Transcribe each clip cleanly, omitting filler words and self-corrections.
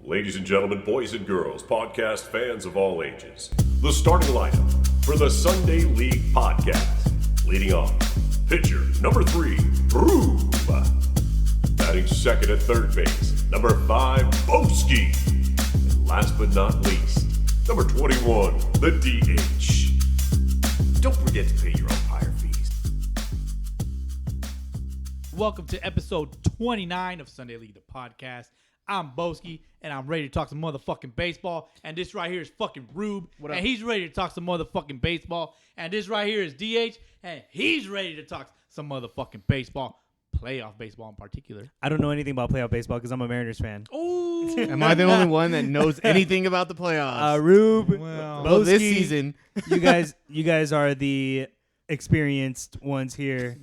Ladies and gentlemen, boys and girls, podcast fans of all ages, the starting lineup for the Sunday League podcast. Leading off, pitcher number 3, Rube. Batting second at third base, number 5, Boski. And last but not least, number 21, the DH. Don't forget to pay your umpire fees. Welcome to episode 29 of Sunday League, the podcast. I'm Boski, and I'm ready to talk some motherfucking baseball. And this right here is fucking Rube, and he's ready to talk some motherfucking baseball. And this right here is DH, and he's ready to talk some motherfucking baseball. Playoff baseball in particular. I don't know anything about playoff baseball because I'm a Mariners fan. Ooh. Am I the only one that knows anything about the playoffs? Rube, Well, this Boski, season. you guys are the experienced ones here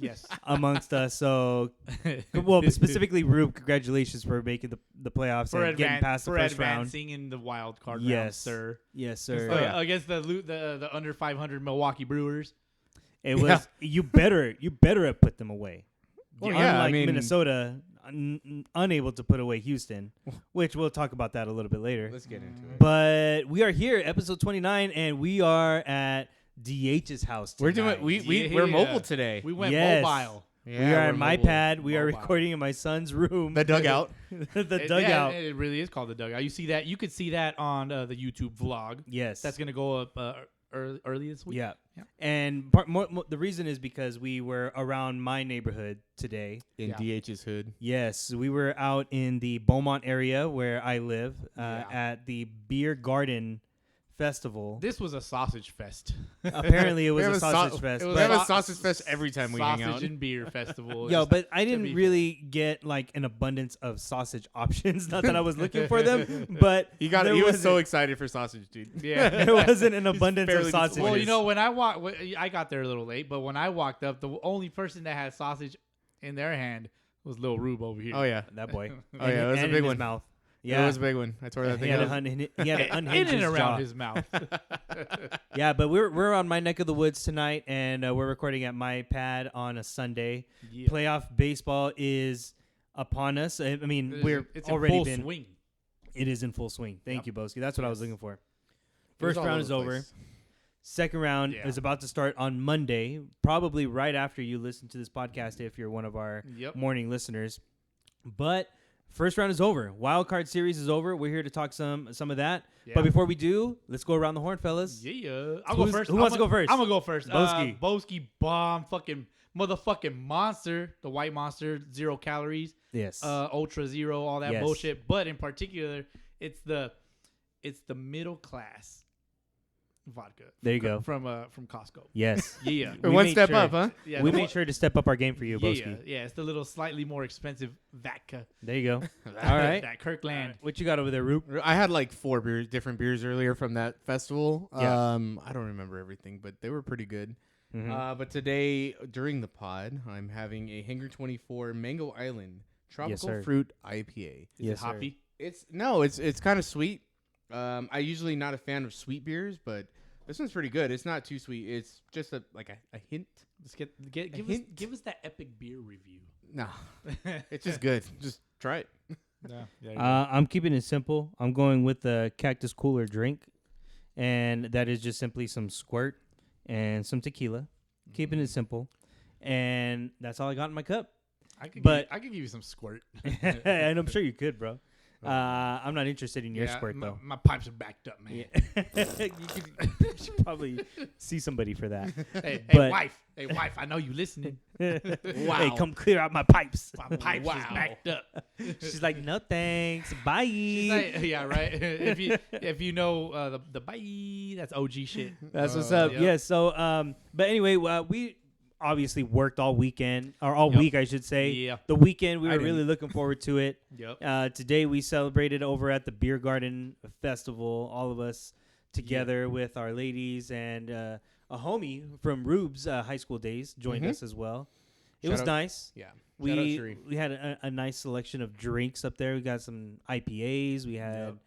amongst us. So, well, specifically Rube, congratulations for making the playoffs and getting past the first round. Advancing in the wild card round, sir. Yes, sir. Against the under 500 Milwaukee Brewers. It was you better have put them away. Well, Unlike Minnesota, unable to put away Houston, which we'll talk about that a little bit later. Let's get into it. But we are here, episode 29, and we are at DH's house tonight. We're mobile today. We went mobile. We are at my pad. We are recording in my son's room. The dugout. The dugout. It really is called the dugout. You see that? You could see that on the YouTube vlog. Yes. That's going to go up early this week. Yeah. And the reason is because we were around my neighborhood today. In DH's hood. Yes. We were out in the Beaumont area where I live at the Beer Garden Festival. This was a sausage fest. Apparently, it was a sausage fest. We have a sausage fest every time we hang out. Sausage and beer festival. Yo, but I didn't really get like an abundance of sausage options. Not that I was looking for them, but He was so excited for sausage, dude. Yeah, there wasn't an abundance of sausage. Well, you know, when I got there a little late, but when I walked up, the only person that had sausage in their hand was Lil Rube over here. Oh yeah, that boy. Oh yeah, it was a big one. Mouth. Yeah, it was a big one. I tore that thing out. He had an unhinged in and around jaw. his mouth. Yeah, but we're on my neck of the woods tonight, and we're recording at my pad on a Sunday. Yeah. Playoff baseball is upon us. I mean, it's already in full swing. It is in full swing. Thank you, Boski. That's what I was looking for. First round is over. Second round is about to start on Monday, probably right after you listen to this podcast if you're one of our morning listeners. But first round is over. Wild card series is over. We're here to talk some of that. Yeah. But before we do, let's go around the horn, fellas. Yeah. I'll go first. Who wants to go first? I'm going to go first. Boski. Boski bomb fucking motherfucking monster. The white monster, 0 calories. Yes. Ultra zero, all that bullshit. But in particular, it's the middle class vodka. There you go. From Costco. Yes. Yeah. One step up, huh? Yeah, we made sure to step up our game for you, Boski. Yeah, it's the little slightly more expensive vodka. There you go. All right. That Kirkland. What you got over there, Rube? I had like 4 different beers earlier from that festival. Yeah. I don't remember everything, but they were pretty good. Mm-hmm. But today, during the pod, I'm having a Hanger 24 Mango Island Tropical Fruit IPA. Is it hoppy? It's kind of sweet. I usually not a fan of sweet beers, but this one's pretty good. It's not too sweet. It's just a hint. Let's give us that epic beer review. No, it's just good. Just try it. I'm keeping it simple. I'm going with the Cactus Cooler drink, and that is just simply some squirt and some tequila. Keeping it simple, and that's all I got in my cup. I could give you some squirt. And I'm sure you could, bro. I'm not interested in your squirt, though. My pipes are backed up, man. You should probably see somebody for that. Hey, wife, I know you listening. Wow. Hey, come clear out my pipes. My pipes is backed up. She's like, no thanks, bye. Like, yeah, right. If you know the bye, that's OG shit. That's what's up. Yep. Yeah. So, but anyway, we obviously worked all weekend, or all week, I should say. Yeah. The weekend, we were really looking forward to it. Yep. Today, we celebrated over at the Beer Garden Festival, all of us together with our ladies, and a homie from Rube's high school days joined us as well. It was nice. Yeah. We had a nice selection of drinks up there. We got some IPAs. We had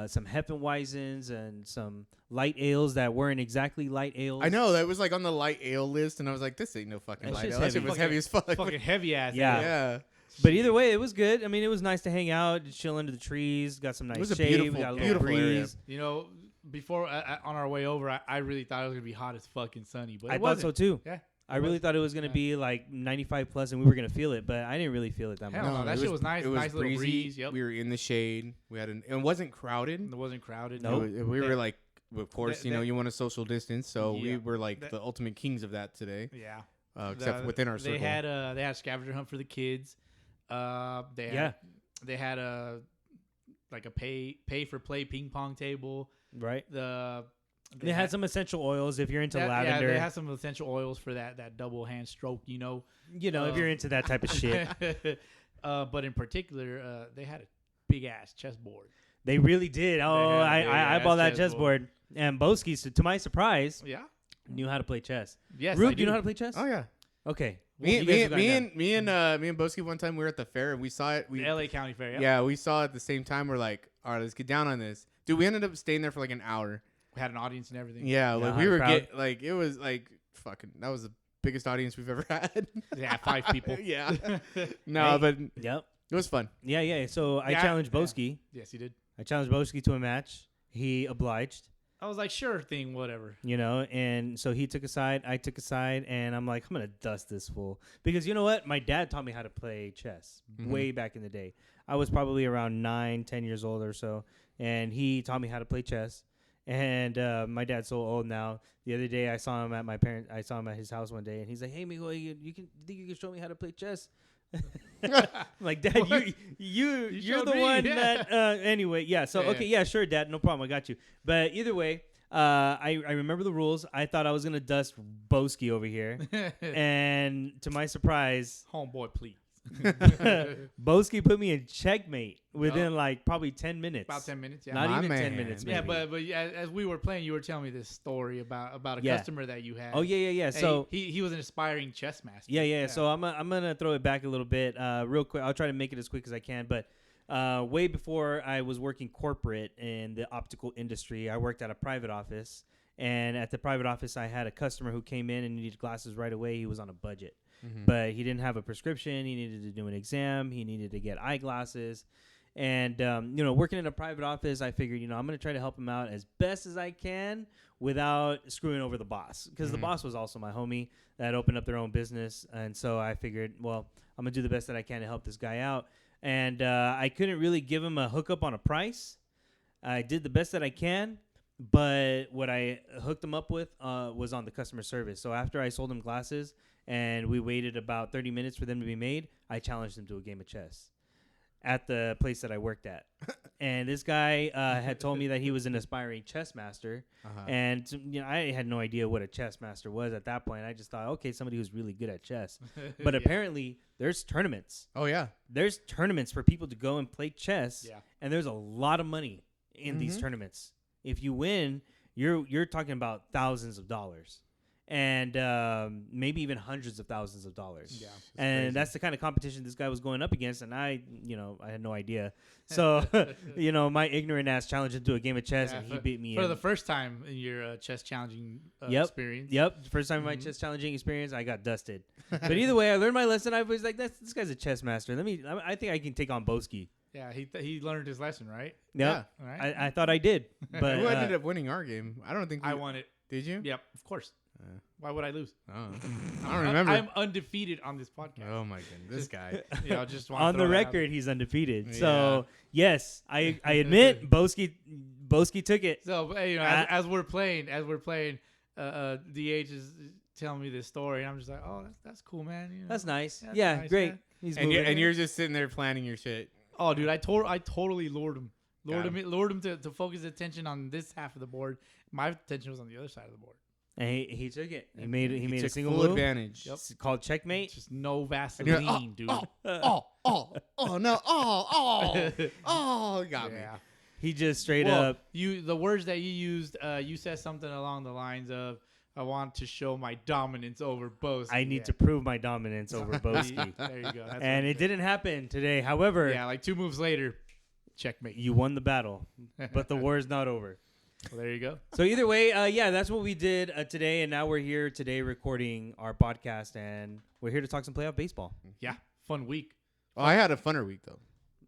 some Hefeweizens and some light ales that weren't exactly light ales. I know that was like on the light ale list, and I was like, "This ain't no fucking light ale." That shit was heavy as fuck. Fucking heavy ass. Yeah. Yeah. But either way, it was good. I mean, it was nice to hang out, just chill under the trees. Got some nice was a shade. beautiful, We got a little beautiful area. breeze. You know, before on our way over, I really thought it was gonna be hot as fucking sunny, but I it thought wasn't. so too. Yeah, I really thought it was gonna be like 95 plus, and we were gonna feel it, but I didn't really feel it that much. Hell no, that shit was nice. It was Nice little breezy. breeze. Yep, We were in the shade. It wasn't crowded. it wasn't crowded. Nope. We were like, of course, That- you want a social distance, so we Yeah. were like That- the ultimate kings of that today. Yeah. Except within our circle. They had a scavenger hunt for the kids. They had a pay for play ping pong table. Right. They had some essential oils if you're into lavender. Yeah, they had some essential oils for that double hand stroke. You know, if you're into that type of shit. But in particular, they had a big ass chessboard. They really did. Oh, I bought that chessboard. And Boski, to my surprise, knew how to play chess. Yes, Rube, do you know how to play chess? Oh yeah. Okay. Me and Boski one time we were at the fair and we saw it. The LA County Fair. Yep. Yeah, we saw it at the same time. We're like, all right, let's get down on this. Dude, we ended up staying there for like an hour. We had an audience and everything. Yeah, like Yeah, we were crowd. it was like fucking. That was the biggest audience we've ever had. Yeah, 5 people. Yeah. No, Hey. but Yep. it was fun. Yeah. So I Yeah, challenged yeah. Boski. Yes, he did. I challenged Boski to a match. He obliged. I was like, sure thing, whatever. And so he took a side, I took a side, and I'm like, I'm going to dust this fool. Because you know what? My dad taught me how to play chess way back in the day. I was probably around 9-10 years old or so, and he taught me how to play chess. And my dad's so old now. The other day I saw him at his house one day, and he's like, hey, mijo, you think you can show me how to play chess? I'm like, Dad, you're showed the me, one yeah. that anyway, yeah. So Yeah. okay, yeah, sure, Dad, no problem, I got you. But either way, I remember the rules. I thought I was gonna dust Boski over here, and to my surprise, Homeboy, please. Boski put me in checkmate within like probably 10 minutes. About 10 minutes, yeah. Not My even 10 man. minutes. Yeah, Maybe. but as we were playing, you were telling me this story about a Yeah. customer that you had. Oh yeah. Hey, So he was an aspiring chess master. Yeah. So I'm gonna throw it back a little bit, real quick. I'll try to make it as quick as I can. But way before I was working corporate in the optical industry, I worked at a private office, and at the private office, I had a customer who came in and needed glasses right away. He was on a budget, but he didn't have a prescription. He needed to do an exam. He needed to get eyeglasses. And, working in a private office, I figured, I'm going to try to help him out as best as I can without screwing over the boss. Because the boss was also my homie that opened up their own business. And so I figured, well, I'm going to do the best that I can to help this guy out. And I couldn't really give him a hookup on a price. I did the best that I can. But what I hooked him up with was on the customer service. So after I sold him glasses and we waited about 30 minutes for them to be made, I challenged him to a game of chess at the place that I worked at. And this guy had told me that he was an aspiring chess master. And I had no idea what a chess master was at that point. I just thought, okay, somebody who's really good at chess. But apparently there's tournaments. Oh yeah. There's tournaments for people to go and play chess. Yeah. And there's a lot of money in these tournaments. If you win, you're talking about thousands of dollars. And maybe even hundreds of thousands of dollars. Yeah, and crazy. that's the kind of competition this guy was going up against, and I had no idea. So, my ignorant ass challenged him to a game of chess, and he beat me for in. the first time in your chess challenging Yep. experience. Yep, first time in my chess challenging experience, I got dusted. But either way, I learned my lesson. I was like, this guy's a chess master. I think I can take on Boski. Yeah, he learned his lesson, right? Yep. All right. I thought I did, but Who ended up winning our game? I don't think I won it. Did you? Yep, of course. Why would I lose? Oh. I don't remember. I'm undefeated on this podcast. Oh my goodness, this guy. Just wanna on throw the that out record, he's undefeated. Yeah. So yes, I admit Boski took it. So as we're playing, DH is telling me this story, and I'm just like, oh, that's cool, man. That's nice. That's Yeah, nice, great. yeah. He's And moving. you're just sitting there planning your shit. Oh, dude, I totally lured him. Got Lured him to focus attention on this half of the board. My attention was on the other side of the board. And he took it. He made a took single full move. advantage. It's called checkmate. Just no And Vaseline, you're like, dude. Oh no, you got me. Yeah. He just straight Well, up. the words that you used, you said something along the lines of, "I want to show my dominance over Boski." I need to prove my dominance over Boski. There you go. That's And what it didn't happen today. However, Yeah, like 2 moves later, checkmate. you won the battle, but the war is not over. Well, there you go. So either way, that's what we did today, and now we're here today recording our podcast, and we're here to talk some playoff baseball. Yeah, fun week. Oh, I had a funner week though.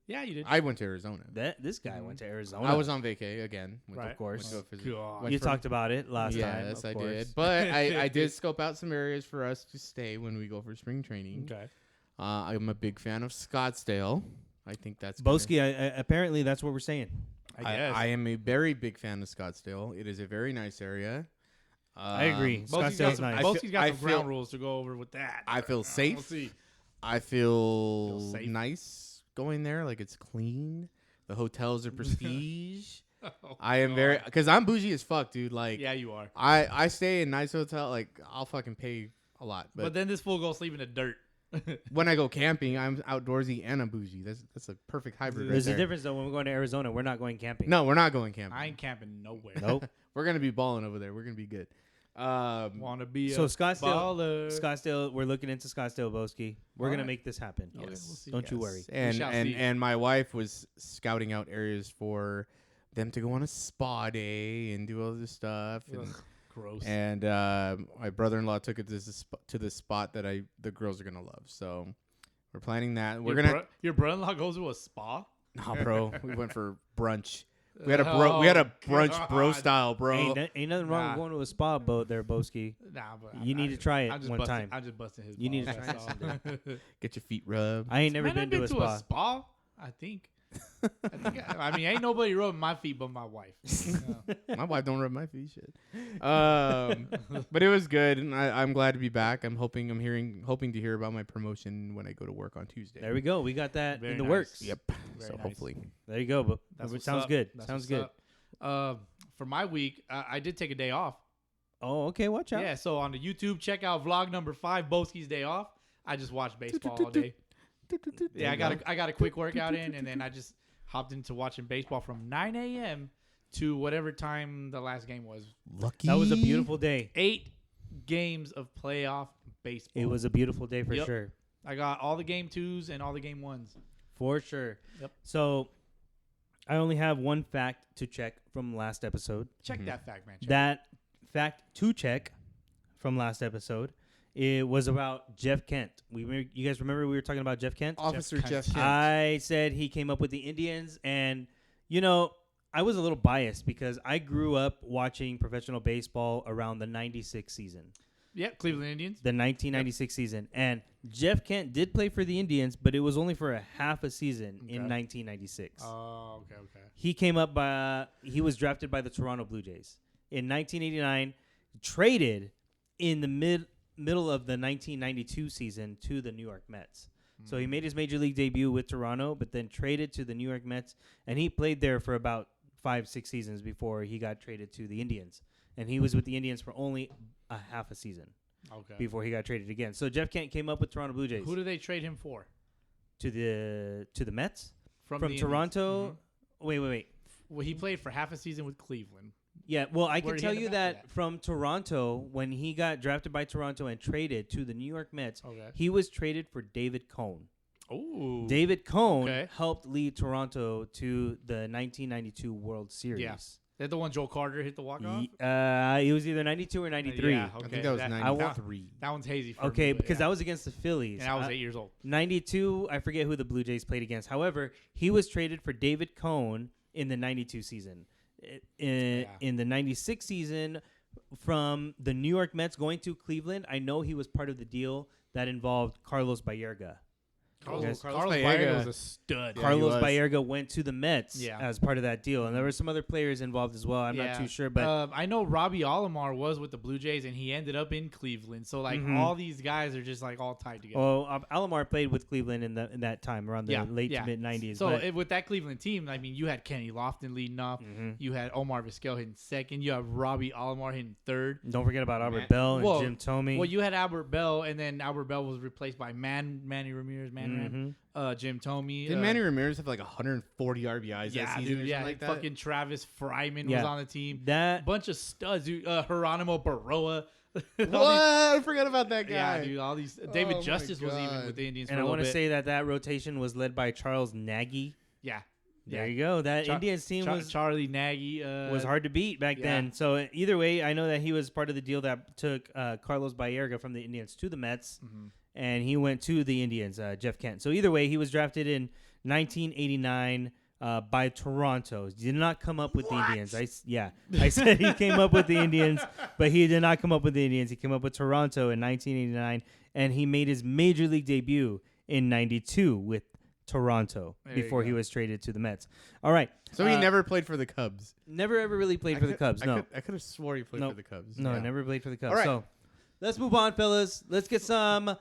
Yeah, you did. I went to Arizona. This guy went to Arizona. I was on vacay again. Right. Of course. God. You talked about it last time. Yes, I of course. did. But I did scope out some areas for us to stay when we go for spring training. Okay. I'm a big fan of Scottsdale. I think that's Boski. Apparently, that's what we're saying. I guess. I am a very big fan of Scottsdale. It is a very nice area. I agree. Scottsdale's nice. Boski's got I some feel- ground rules to go over with that. I feel We'll safe. see. I feel Feel safe. nice going there. Like it's clean. The hotels are prestige. Oh, I am very because I'm bougie as fuck, dude. Like Yeah, you are. I stay in nice hotel. Like I'll fucking pay a lot. But then this fool goes sleep in the dirt. when I go camping, I'm outdoorsy and I'm bougie. That's a perfect hybrid. Right There's there. a difference though. When we're going to Arizona, we're not going camping. No, we're not going camping. I ain't camping nowhere. Nope. We're gonna be balling over there. We're gonna be good. Want to be So a Scottsdale, baller. we're looking into Scottsdale, Boski. We're All gonna right. make this happen. Okay, we'll see. Don't you worry. And shall see. and my wife was scouting out areas for them to go on a spa day and do all this stuff. And, Ugh, gross. and my brother-in-law took it to this spot that the girls are gonna love. So we're planning that. We're Your brother-in-law goes to a spa? Nah, bro. We went for brunch. We had a brunch bro God. style, bro. Ain't nothing wrong Nah. with going to a spa boat there, Boski. Nah, but You need to try it I'm just one busting, time. I'm just busting his You need balls, to try that's it all. Get your feet rubbed. I ain't never Man, I've been to a spa. I think. I mean, ain't nobody rubbing my feet but my wife. No. My wife don't rub my feet, shit. But it was good, and I'm glad to be back. I'm hoping to hear about my promotion when I go to work on Tuesday. There we go. We got that Very in the nice. works. Yep. Very So nice. hopefully, There you go. But That's it what's sounds up. good. That's Sounds what's good. up. For my week, I did take a day off. Oh, okay. Watch out. Yeah, so on the YouTube, check out vlog number 5, Boski's Day Off. I just watched baseball all day. Yeah, I got a quick workout in, and then I just hopped into watching baseball from 9 a.m. to whatever time the last game was. lucky. That was a beautiful day. 8 games of playoff baseball. It was a beautiful day for Yep. sure. I got all the game 2s and all the game 1s. For sure. Yep. So I only have one fact to check from last episode. Check that fact, man. Check That fact to check from last episode, it was about Jeff Kent. You guys remember we were talking about Jeff Kent? Officer Jeff Jeff Kent. Kent. I said he came up with the Indians, and I was a little biased because I grew up watching professional baseball around the 96 season. Yep, Cleveland Indians. The 1996 season. And Jeff Kent did play for the Indians, but it was only for a half a season in 1996. Oh, okay. He came up he was drafted by the Toronto Blue Jays. In 1989, traded in the middle of the 1992 season to the New York Mets. So he made his major league debut with Toronto, but then traded to the New York Mets, and he played there for about 5-6 seasons before he got traded to the Indians. And he was with the Indians for only a half a season Okay. before he got traded again. So Jeff Kent came up with Toronto Blue Jays Who did they trade him for? to the Mets From from the Indians? Toronto. Wait. Well, he played for half a season with Cleveland. Yeah, well, I Where can did he tell end you up after that that? from Toronto, when he got drafted by Toronto and traded to the New York Mets, Okay. he was traded for David Cone. Oh. David Cone Okay. helped lead Toronto to the 1992 World Series. Yeah. That the one Joe Carter hit the walk-off? It was either 92 or 93. Yeah, okay. I think that was that, 93. that one's hazy for Okay, me. but because yeah. that was against the Phillies. And I was 8 years old. 92, I forget who the Blue Jays played against. However, he was traded for David Cone in the 92 season. In the 96 season, from the New York Mets going to Cleveland, I know he was part of the deal that involved Carlos Baerga. Carlos Carlos Baerga Baerga was a stud. Yeah, Carlos he was. Baerga went to the Mets Yeah. as part of that deal, and there were some other players involved as well. I'm not too sure, but I know Robbie Alomar was with the Blue Jays, and he ended up in Cleveland. So like Mhm. all these guys are just like all tied together. well, Alomar played with Cleveland in that time around the late to mid 90s. So but, with that Cleveland team, I mean, you had Kenny Lofton leading off. Mhm. You had Omar Vizquel hitting second. You have Robbie Alomar hitting third. Don't forget about Albert Man. Bell and Whoa. Jim Thome. Well, you had Albert Bell, and then Albert Bell was replaced by Manny Ramirez, Jim Thome. Didn't Manny Ramirez have like 140 RBIs Yeah, that season dude. or Yeah, something like that? fucking Travis Fryman was Yeah. on the team. that Bunch of studs, dude. Geronimo Baroa. What? I forgot about that guy. Yeah, dude. All these. David Oh my Justice was even God. with the Indians. and for I a want to little say that rotation was led by Charles Nagy. yeah. There you go. That Char- Indians team was Charlie Nagy. was hard to beat back yeah. then. So either way, I know that he was part of the deal that took Carlos Baerga from the Indians to the Mets, Mhm. and he went to the Indians, Jeff Kent. So either way, he was drafted in 1989 by Toronto. He did not come up with the Indians. I said he came up with the Indians, but he did not come up with the Indians. He came up with Toronto in 1989, and he made his major league debut in 92 with Toronto before he was traded to the Mets. All right. So he never played for the Cubs. Never ever really played for the Cubs. No. I could have swore he played for the Cubs. No, I never played for the Cubs. All right. So let's move on, fellas. Let's get some housekeeping.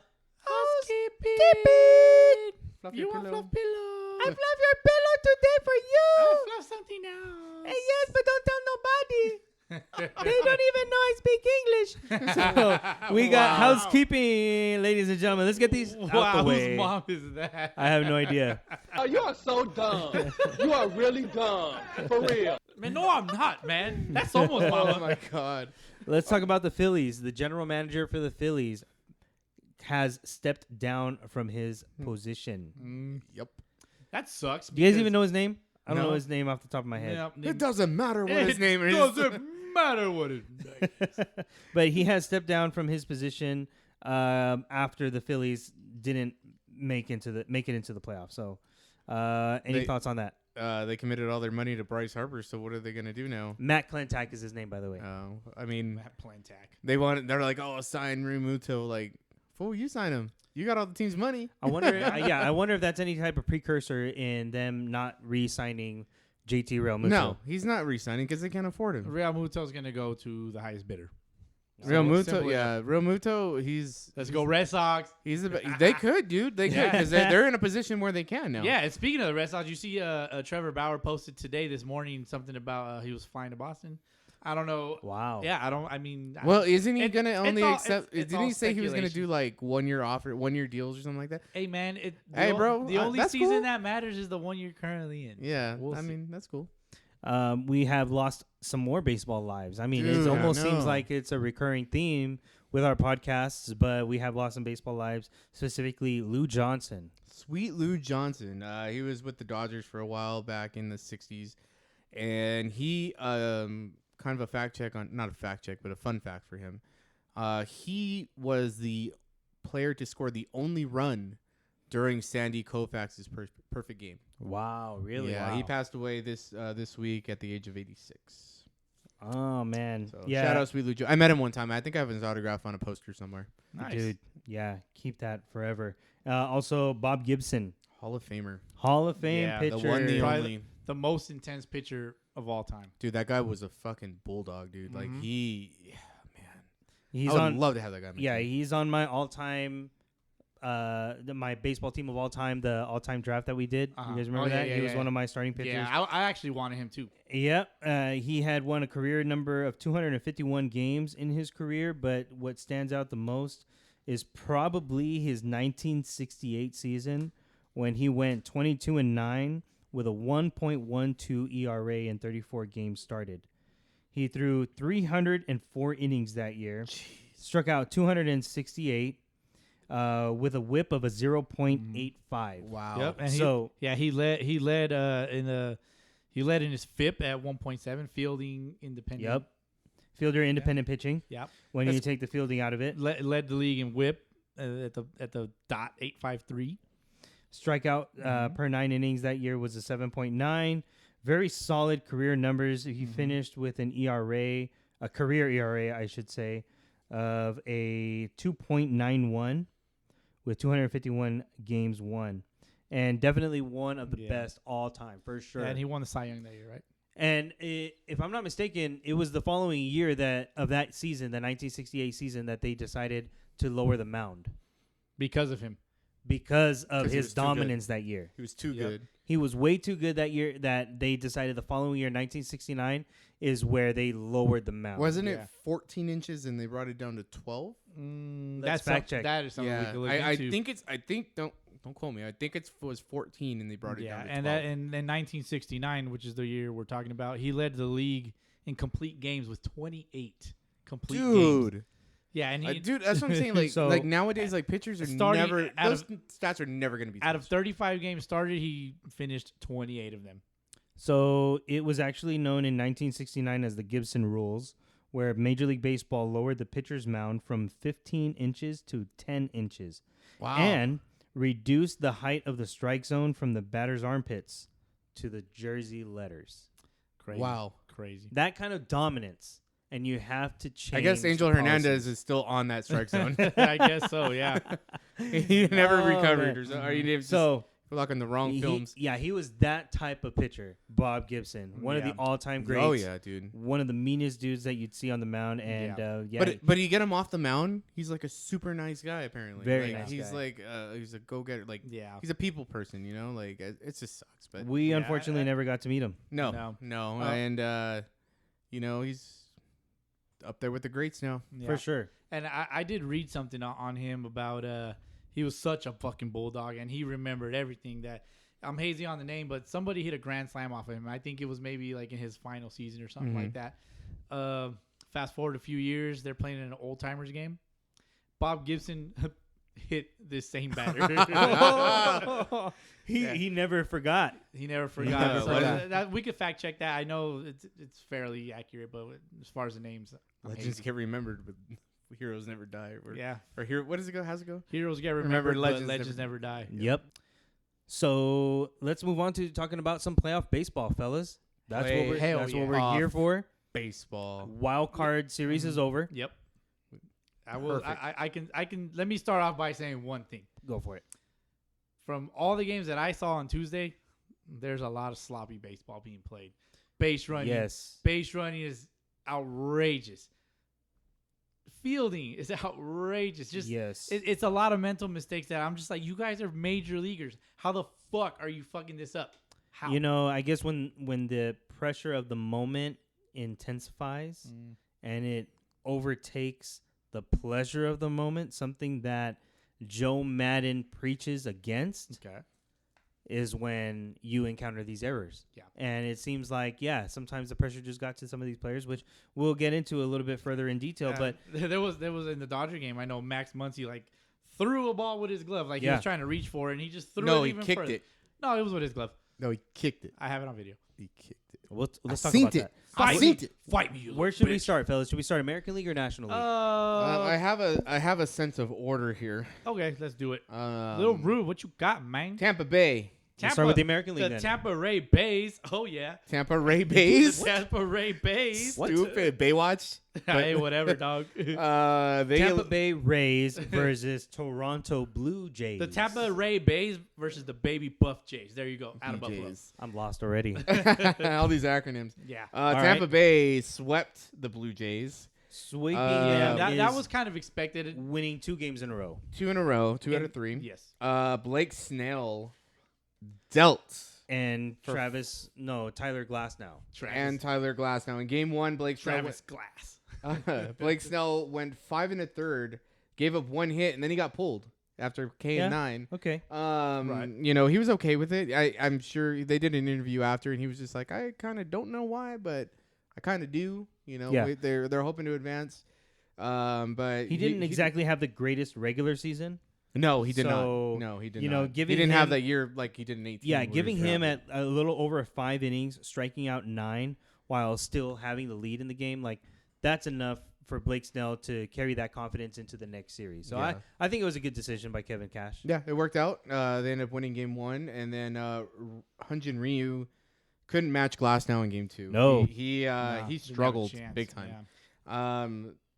You want fluff pillow? I fluff your pillow today for you. I'll fluff something else. Hey, yes, but don't tell nobody. They don't even know I speak English. So we got housekeeping, ladies and gentlemen. Let's get these out the way. Whose mom is that? I have no idea. Oh, you are so dumb. You are really dumb. For real. Man, no, I'm not, man. That's almost mama. Oh, my God. Let's talk about the Phillies. The general manager for the Phillies has stepped down from his position. Yep. That sucks. Do you guys even know his name? I don't No. know his name off the top of my head. Yeah, It doesn't matter what his name is. It doesn't matter what it is. But he has stepped down from his position after the Phillies didn't make it into the playoffs. So, any thoughts on that? They committed all their money to Bryce Harper, so what are they going to do now? Matt Klentak is his name, by the way. I mean, Matt Plantack. they're like, oh, sign Realmuto. Like, fool, you sign him. You got all the team's money. I wonder. I wonder if that's any type of precursor in them not re-signing JT Realmuto. No, he's not re-signing because they can't afford him. Real Muto's going to go to the highest bidder. Realmuto, Let's go Red Sox. They could, dude. They could because they're in a position where they can now. Yeah, and speaking of the Red Sox, you see Trevor Bauer posted this morning something about he was flying to Boston. I don't know. Wow. Yeah, I mean. Well, isn't he going to it's only all- accept? it's Didn't he all say he was going to do speculation. like 1 year offer, 1 year deals or something like that? Hey, man. Bro, The only that's season cool. that matters is the one you're currently in. Yeah, We'll I see. mean that's cool. We have lost some more baseball lives. I mean, Dude, it I almost seems know. like it's a recurring theme with our podcasts, but we have lost some baseball lives, specifically Lou Johnson. Sweet Lou Johnson. He was with the Dodgers for a while back in the 60s. And he, kind of a fact check on, not a fact check, but a fun fact for him. He was the player to score the only run during Sandy Koufax's perfect game. Wow, really? Yeah, Wow. he passed away this week at the age of 86. Oh, man. So yeah. shout out Sweet Lou Johnson. I met him one time. I think I have his autograph on a poster somewhere. Nice. Dude, yeah, keep that forever. Also, Bob Gibson, Hall of Famer. Hall of Fame Yeah, pitcher. The one, the Probably only. the most intense pitcher of all time. Dude, that guy was a fucking bulldog, dude. Like, man. He's I would on. love to have that guy on my Yeah, team. he's on my all-time. My baseball team of all time, the all-time draft that we did. Uh-huh. You guys remember Oh, yeah, that? yeah, He was yeah. one of my starting pitchers. Yeah, I actually wanted him too. Yep. He had won a career number of 251 games in his career, but what stands out the most is probably his 1968 season when he went 22-9 with a 1.12 ERA in 34 games started. He threw 304 innings that year, struck out 268 with a whip of a 0.85. Wow. Yep. And So- he led in his FIP at 1.7, fielding independent. Yep. Fielder independent pitching. Yep. When you take the fielding out of it. Led the league in WHIP at the .853. Strikeout per 9 innings that year was a 7.9. Very solid career numbers. He finished with an ERA, a career ERA, I should say, of a 2.91 with 251 games won. And definitely one of the best all time, for sure. And he won the Cy Young that year, right? And if I'm not mistaken, it was the following year of that season, the 1968 season, that they decided to lower the mound Because of him. because of 'Cause he his was too good. dominance that year. He was too good. He was way too good that year that they decided the following year, 1969, is where they lowered the mound. Wasn't Yeah. it 14 inches and they brought it down to 12? Let's fact check. That is something we Yeah, could look I into. think don't quote me. I think it was 14 and they brought it Yeah, down to and 12. that in 1969, which is the year we're talking about, he led the league in complete games with 28 complete games. dude, Yeah, and he dude, that's what I'm saying. Like, So- like nowadays, like pitchers are Starting never. out Those stats are never going to be. out of touched. 35 games started, he finished 28 of them. So it was actually known in 1969 as the Gibson rules, where Major League Baseball lowered the pitcher's mound from 15 inches to 10 inches. Wow. And reduce the height of the strike zone from the batter's armpits to the jersey letters. Crazy. Wow. Crazy. That kind of dominance. And you have to change. I guess Angel the Hernandez policies. is still on that strike zone. I guess so. Yeah. He never Oh, recovered. man. Or you So look in the wrong films. he was that type of pitcher, Bob Gibson, one of Yeah. the all-time greats. Oh yeah, dude. One of the meanest dudes that you'd see on the mound, and But you get him off the mound, he's like a super nice guy. Apparently, Very like, nice He's guy. like he's a go-getter. Like Yeah. he's a people person. You know, like it just sucks. But we Yeah, unfortunately never got to meet him. no, Oh. and you know he's up there with the greats now. For sure. And I did read something on him about he was such a fucking bulldog, and he remembered everything. That I'm hazy on the name, but somebody hit a grand slam off of him. I think it was maybe like in his final season or something like that. Fast forward a few years, they're playing in an old timers game. Bob Gibson hit this same batter. He never forgot. He never forgot. Yeah, So what- that, we could fact check that. I know it's fairly accurate, but as far as the names, I'm Legends hazy. get remembered, but heroes never die. Or, Yeah, Or hero. What does it go? How's it go? heroes get Remember, remembered, legends but legends never- never die. Yep. So let's move on to talking about some playoff baseball, fellas. That's what we're Hell that's yeah. what we're here for. Baseball. Wild card series is over. Yep. I will. Perfect. I can. Let me start off by saying one thing. Go for it. From all the games that I saw on Tuesday, there's a lot of sloppy baseball being played. Base running. Yes. Base running is outrageous. Fielding is outrageous. Just Yes. it's a lot of mental mistakes that I'm just like, you guys are major leaguers. How the fuck are you fucking this up? How? You know, I guess when the pressure of the moment intensifies and it overtakes the pleasure of the moment, something that Joe Madden preaches against, Okay. is when you encounter these errors. Yeah. And it seems like, sometimes the pressure just got to some of these players, which we'll get into a little bit further in detail. But there was in the Dodger game, I know Max Muncy like threw a ball with his glove, like he was trying to reach for it, and he just threw No, it he even kicked further. it. No, it was with his glove. No, he kicked it. I have it on video. He kicked it. let's I talk seen about it. that. I Fight seen me. it. Fight me, you Where little should we bitch. start, fellas? Should we start American League or National League? I have a sense of order here. Okay, let's do it. Um, Little Rube, what you got, man? Tampa Bay. Let's start with the American League The then. Tampa Ray Bays. Oh yeah. Tampa Ray Bays. The Tampa Ray Bays. Stupid. Baywatch. Hey, whatever, dog. They Tampa Bay Rays versus Toronto Blue Jays. The Tampa Ray Bays versus the Baby Buff Jays. There you go. Out of Buffalo. Jays. I'm lost already. All these acronyms. Yeah. Tampa right. Bay swept the Blue Jays. Sweeping Yeah, them that is was kind of expected. winning 2 games in a row. 2 in a row. 2 out of 3. Yes. Blake Snell dealt. And Tyler Glass now. And Tyler Glass now. In game 1, Blake Snell Travis Glass. Blake Snell went 5 1/3, gave up 1 hit, and then he got pulled after K and 9. Okay. Right. You know, he was okay with it. I'm sure they did an interview after, and he was just like, I kind of don't know why, but I kind of do. You know, Yeah. they're hoping to advance. But He didn't exactly have the greatest regular season. No, he did So, not. No, he did you not. know, he giving didn't have him- that year like he did in 18. Yeah, where he giving was him drafted. at a little over 5 innings, striking out 9 while still having the lead in the game, like that's enough for Blake Snell to carry that confidence into the next series. So Yeah. I think it was a good decision by Kevin Cash. Yeah, it worked out. They ended up winning game 1, and then Hyunjin Ryu couldn't match Glass now in game 2. No. he Nah, didn't have a struggled chance. big time. Yeah.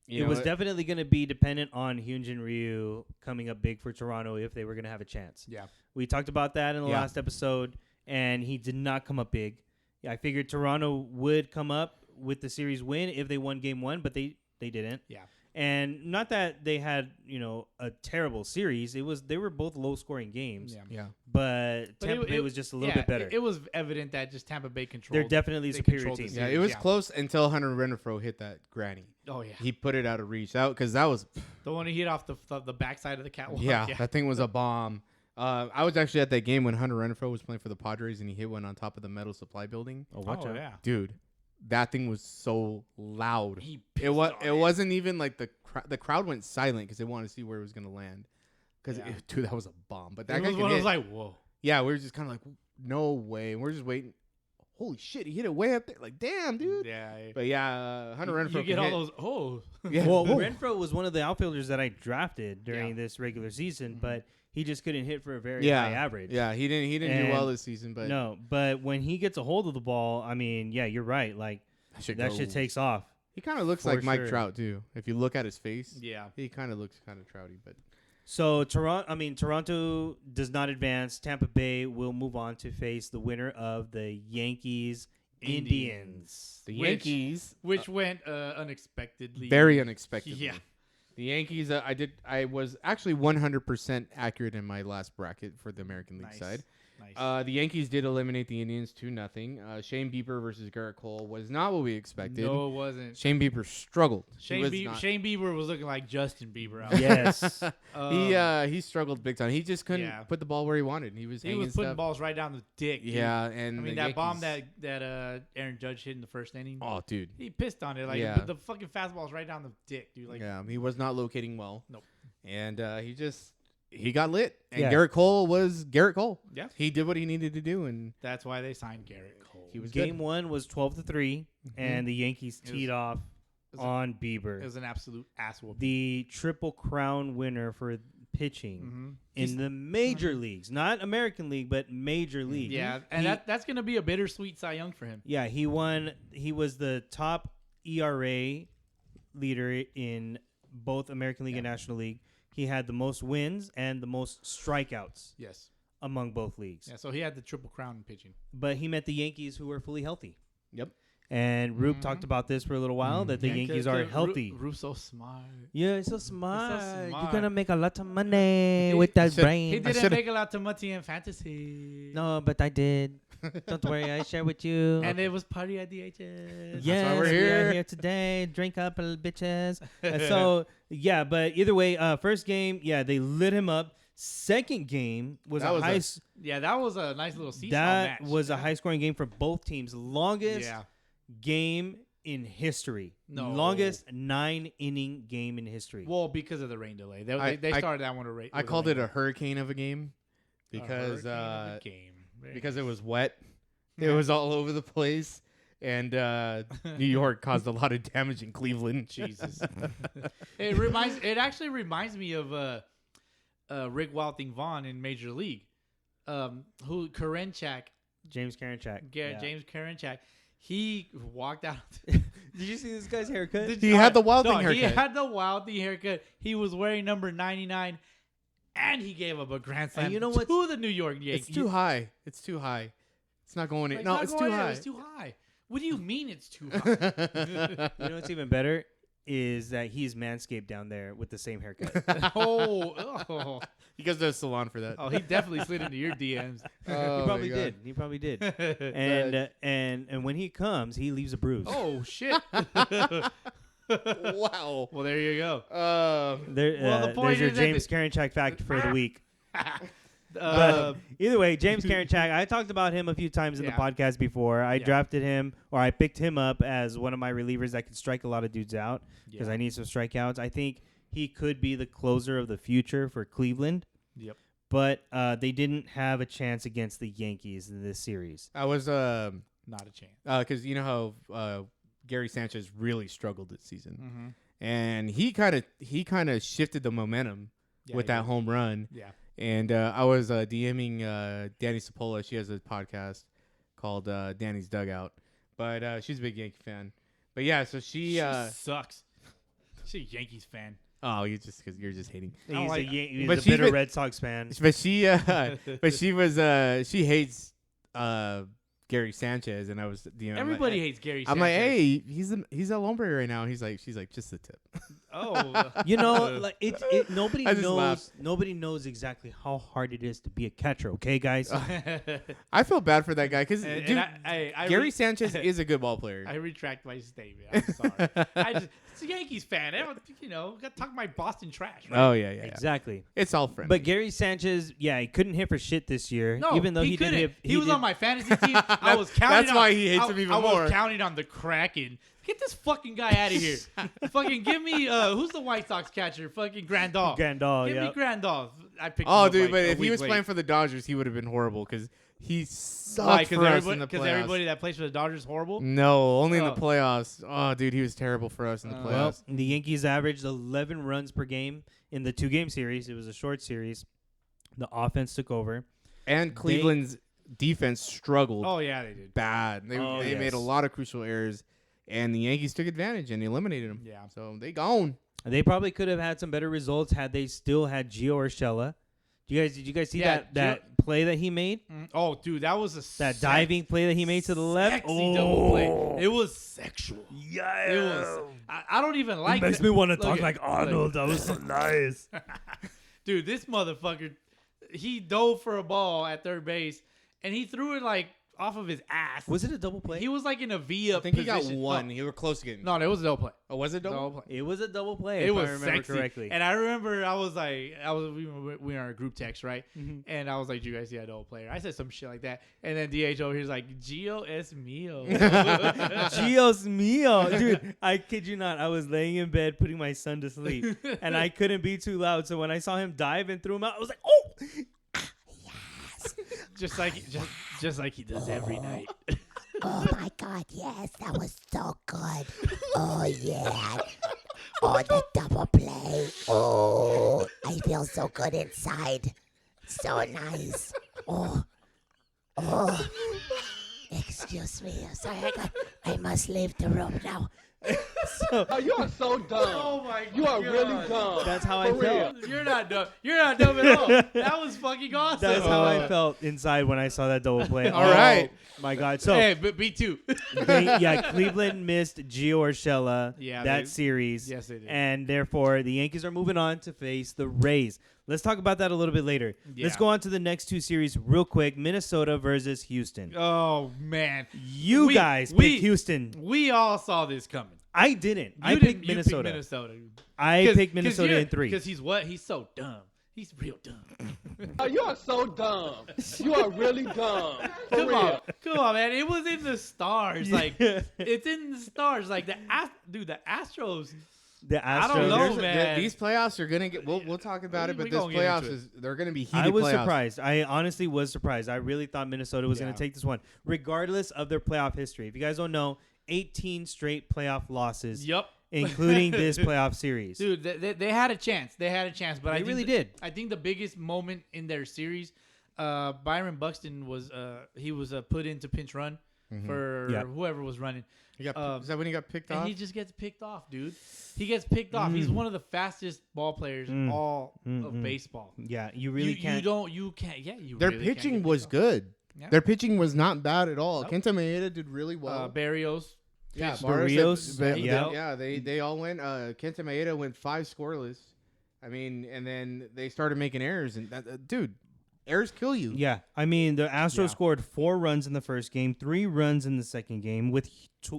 You It know, was definitely going to be dependent on Hyunjin Ryu coming up big for Toronto if they were going to have a chance. Yeah. We talked about that in the Yeah. last episode, and he did not come up big. Yeah, I figured Toronto would come up with the series win if they won game 1, but they didn't. Yeah. And not that they had, a terrible series. They were both low-scoring games. Yeah. yeah. But Tampa Bay was just a little bit better. It was evident that just Tampa Bay controlled. They're definitely a they superior controlled the team. Yeah, series, it was close until Hunter Renfroe hit that granny. Oh yeah. He put it out of reach. Because that was, The one he hit off the backside of the catwalk. yeah, that thing was a bomb. I was actually at that game when Hunter Renfroe was playing for the Padres and he hit one on top of the metal supply building. Oh, watch out. yeah. Dude, that thing was so loud. He It wasn't even like the crowd went silent because they wanted to see where it was gonna land. Because Yeah. dude, that was a bomb. But that It guy was could one. I hit. was like, whoa. Yeah, we were just kind of like, no way. And we're just waiting. holy shit, he hit it way up there. Like, damn, dude. Yeah. But yeah, Hunter Renfroe. You get can all hit. those. Oh. Yeah. Well, Renfroe was one of the outfielders that I drafted during this regular season, Mm-hmm. but he just couldn't hit for a very high average. Yeah, he didn't do well this season, but No, but when he gets a hold of the ball, I mean, yeah, you're right. Like that shit takes off. He kind of looks For like Mike sure. Trout too. If you look at his face, Yeah. he kind of looks kind of Trouty, but. So Toronto does not advance. Tampa Bay will move on to face the winner of the Yankees Indians. The Yankees, Which went unexpectedly. very unexpectedly. Yeah. The Yankees, I was actually 100% accurate in my last bracket for the American League Nice. side. Nice. The Yankees did eliminate the Indians 2-0. Shane Bieber versus Garrett Cole was not what we expected. No, it wasn't. Shane Bieber struggled. Shane Bieber was looking like Justin Bieber out. Yes. He struggled big time. He just couldn't Yeah. put the ball where he wanted. He was putting stuff. balls right down the dick. Dude. Yeah, and I mean the that bomb Yankees- that Aaron Judge hit in the first inning. Oh, dude. He pissed on it. Like Yeah. the fucking fastball's right down the dick, dude. Like Yeah, he was not locating well. Nope. And he got lit. And Yeah. Garrett Cole was Garrett Cole. Yeah. He did what he needed to do, and that's why they signed Garrett Cole. he was Game good. 1 was 12-3, and the Yankees It was- teed off was on Bieber. It was an absolute ass whooping. The Triple Crown winner for pitching Mhm. in the major leagues, not American League, but major league. Yeah, and that's gonna be a bittersweet Cy Young for him. Yeah, he won. He was the top ERA leader in both American League and National League. He had the most wins and the most strikeouts Yes. among both leagues. Yeah, so he had the triple crown in pitching. But he met the Yankees, who were fully healthy. Yep. And Rube talked about this for a little while, that the Yeah, Yankees 'cause are healthy. Rube's so smart. Yeah, it's so smart. You're smart. going to make a lot of money with that said- brain. He didn't should've- make a lot of money in fantasy. No, but I did. Don't worry, I share with you. And it was party at the HS. Yes, why we're we are here. here today. Drink up, little bitches. So, yeah, but either way, first game, yeah, they lit him up. Second game was That a was high. Yeah, that was a nice little seesaw That match. was a high-scoring game for both teams. Longest Yeah. game in history. No. Longest 9-inning game in history. Well, because of the rain delay. They I- started that one to rain. I called it a hurricane of a game because game. because it was wet. It was all over the place, and New York caused a lot of damage in Cleveland. Jesus. It actually reminds me of Rick Wilding Vaughn in Major League. Who Karenchak, James Karinchak. Yeah. James Karenchak. He walked out. Did you see this guy's haircut? He had the Wild Thing He haircut. had the Wild Thing haircut. He was wearing number 99, and he gave up a grand slam you know what's- to the New York Yankees. It's too high. It's too high. It's not going in. No, not it's going too in. high. It's too high. What do you mean it's too high? You know what's even better is that he's Manscaped down there with the same haircut. oh, He goes to a salon for that. oh, he definitely slid into your DMs. Oh, He probably my God. did. He probably did. And when he comes, he leaves a bruise. Oh shit! Wow. Well, there you go. There, Well, the point there's your is that James Karinchak fact for the week. Uh, But either way, James Karinchak, I talked about him a few times in the Yeah. podcast before. I Yeah. drafted him, or I picked him up as one of my relievers that could strike a lot of dudes out because Yeah. I need some strikeouts. I think he could be the closer of the future for Cleveland. Yep. But they didn't have a chance against the Yankees in this series. I was Not a chance. because you know how Gary Sanchez really struggled this season, Mm-hmm. and he kind of shifted the momentum with that home run. Yeah. And I was DMing Danny Sapola. She has a podcast called Danny's Dugout, but she's a big Yankee fan. But yeah, so she sucks. She's a Yankees fan. oh, you're just hating. I don't He's like- he's But a she's bitter been- Red Sox fan. But she hates Gary Sanchez, and I was Everybody hates Gary. I'm like, Sanchez. hey, he's at Lumber right now. She's like, just the tip. Oh, You know, like nobody I just knows. laughed. Nobody knows exactly how hard it is to be a catcher. Okay, guys. I feel bad for that guy because And- dude, and I Gary Sanchez is a good ball player. I retract my statement. I'm sorry. It's a Yankees fan. I don't, got to talk my Boston trash. Right? Oh yeah. Exactly. It's all friendly. But Gary Sanchez, yeah, he couldn't hit for shit this year. No, even though he did couldn't. hit. He was did- on my fantasy team. I was counting. That's why he hates him even I more. was counting on the Kraken. Get this fucking guy out of here. Fucking give me who's the White Sox catcher? Fucking Grandal. Grandal, Give yeah. me Grandal. I picked. him oh, up dude, like but a if he week was late. playing for the Dodgers, he would have been horrible because He sucked for us in the playoffs. Because everybody that plays for the Dodgers is horrible? No, only in the playoffs. Oh, dude, he was terrible for us in the playoffs. Well, the Yankees averaged 11 runs per game in the 2-game series. It was a short series. The offense took over. And Cleveland's defense struggled. Oh, yeah, they did. Bad. They made a lot of crucial errors, and the Yankees took advantage and eliminated them. Yeah. So they gone. They probably could have had some better results had they still had Gio Urshela. Did you guys see that play that he made? Oh, dude, that was that diving play that he made to the left. Double play. It was sexual. Yeah. It was. I don't even like. It makes me want to talk like Arnold. That was so nice. Dude, this motherfucker, he dove for a ball at third base, and he threw it like off of his ass. Was it a double play? He was like in a V up. I think position. he got one. You were close to getting. No, it was a double play. Oh, was it double play? It was a double play. It was if I remember sexy. correctly. And I remember we were in our group text, right? Mm-hmm. And I was like, "Do you guys see that double player?" I said some shit like that, and then DH over here's like, "Gio es mío." Gio's mío, dude. I kid you not. I was laying in bed putting my son to sleep, and I couldn't be too loud. So when I saw him dive and threw him out, I was like, "Oh, yes!" just like he does every night. Oh my God, yes, that was so good. Oh yeah. Oh, the double play. Oh, I feel so good inside. So nice. Oh. Excuse me. Sorry, I must leave the room now. You are so dumb. Oh my God. You are really dumb. That's how I felt. You're not dumb. You're not dumb at all. That was fucking awesome. That's how I felt inside when I saw that double play. All right. My God. So hey, but me too. Cleveland missed Gio Urshela that series. Yes, they did. And therefore, the Yankees are moving on to face the Rays. Let's talk about that a little bit later. Yeah. Let's go on to the next two series real quick. Minnesota versus Houston. Oh, man. You guys picked Houston. We all saw this coming. I didn't. I picked Minnesota. Minnesota. I picked Minnesota in 3. Because he's what? He's so dumb. He's real dumb. You are so dumb. You are really dumb. For real. Come on, man. It was in the stars. Like, it's in the stars. Like, the Astros. The Astros. I don't know, man. These playoffs are gonna get. We'll talk about it, but this playoffs they're gonna be heated. I was playoffs. surprised. I honestly was surprised. I really thought Minnesota was going to take this one, regardless of their playoff history. If you guys don't know, 18 straight playoff losses. Yep. Including this playoff series. Dude, they had a chance. They had a chance, but they really did. I think the biggest moment in their series, Byron Buxton was put into pinch run for whoever was running. Is that when he got picked off? And he just gets picked off, dude. He gets picked off. He's one of the fastest ball players in all of baseball. Yeah, you really can't. You can't. Yeah, you. Their really pitching can't was good. Yeah. Their pitching was not bad at all. Nope. Kenta Maeda did really well. Barrios. Yeah, Barrios. They all went. Kenta Maeda went 5 scoreless. I mean, and then they started making errors, and dude, errors kill you. Yeah, I mean the Astros scored 4 runs in the first game, 3 runs in the second game. With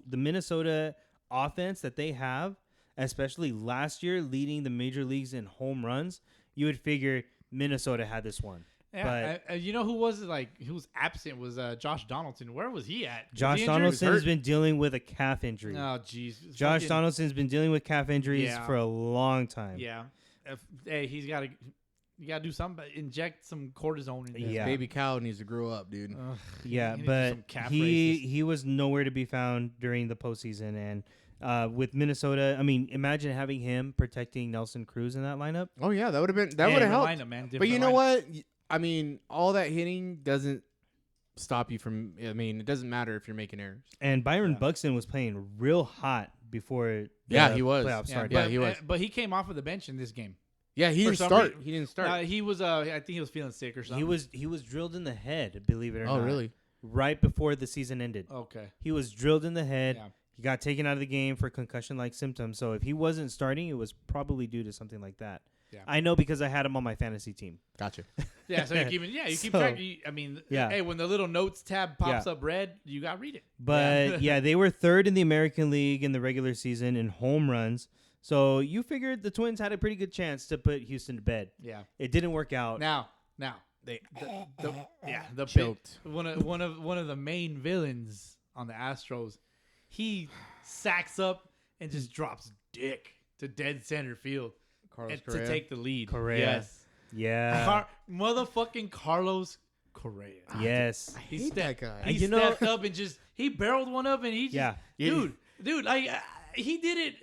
the Minnesota offense that they have, especially last year, leading the major leagues in home runs, you would figure Minnesota had this one. Yeah, you know who was absent was Josh Donaldson. Where was he at? Josh Donaldson has been dealing with a calf injury. Oh, jeez. Josh Donaldson's been dealing with calf injuries for a long time. Yeah. Hey, you got to do something. Inject some cortisone in there. Yeah. Baby cow needs to grow up, dude. Yeah, but he was nowhere to be found during the postseason. And with Minnesota, I mean, imagine having him protecting Nelson Cruz in that lineup. Oh yeah, that would have helped. Lineup, man. But you know what? I mean, all that hitting doesn't stop you from. I mean, it doesn't matter if you're making errors. And Byron Buxton was playing real hot before. He was. Playoffs started. Yeah, he was. But he came off of the bench in this game. Yeah, he didn't start. He didn't start. He was. I think he was feeling sick or something. He was drilled in the head. Believe it or not. Oh, really? Right before the season ended. Okay. He was drilled in the head. Yeah. He got taken out of the game for concussion-like symptoms. So if he wasn't starting, it was probably due to something like that. Yeah. I know because I had him on my fantasy team. Gotcha. Yeah, so you keep track. Hey, when the little notes tab pops up red, you got to read it. But they were 3rd in the American League in the regular season in home runs. So you figured the Twins had a pretty good chance to put Houston to bed. Yeah. It didn't work out. Now they choked. One of the main villains on the Astros, he sacks up and just drops dick to dead center field to take the lead. Correa. Yes. Yeah. Motherfucking Carlos Correa. Yes. I hate that guy. He stepped up and he barreled one up and he just dude, like he did it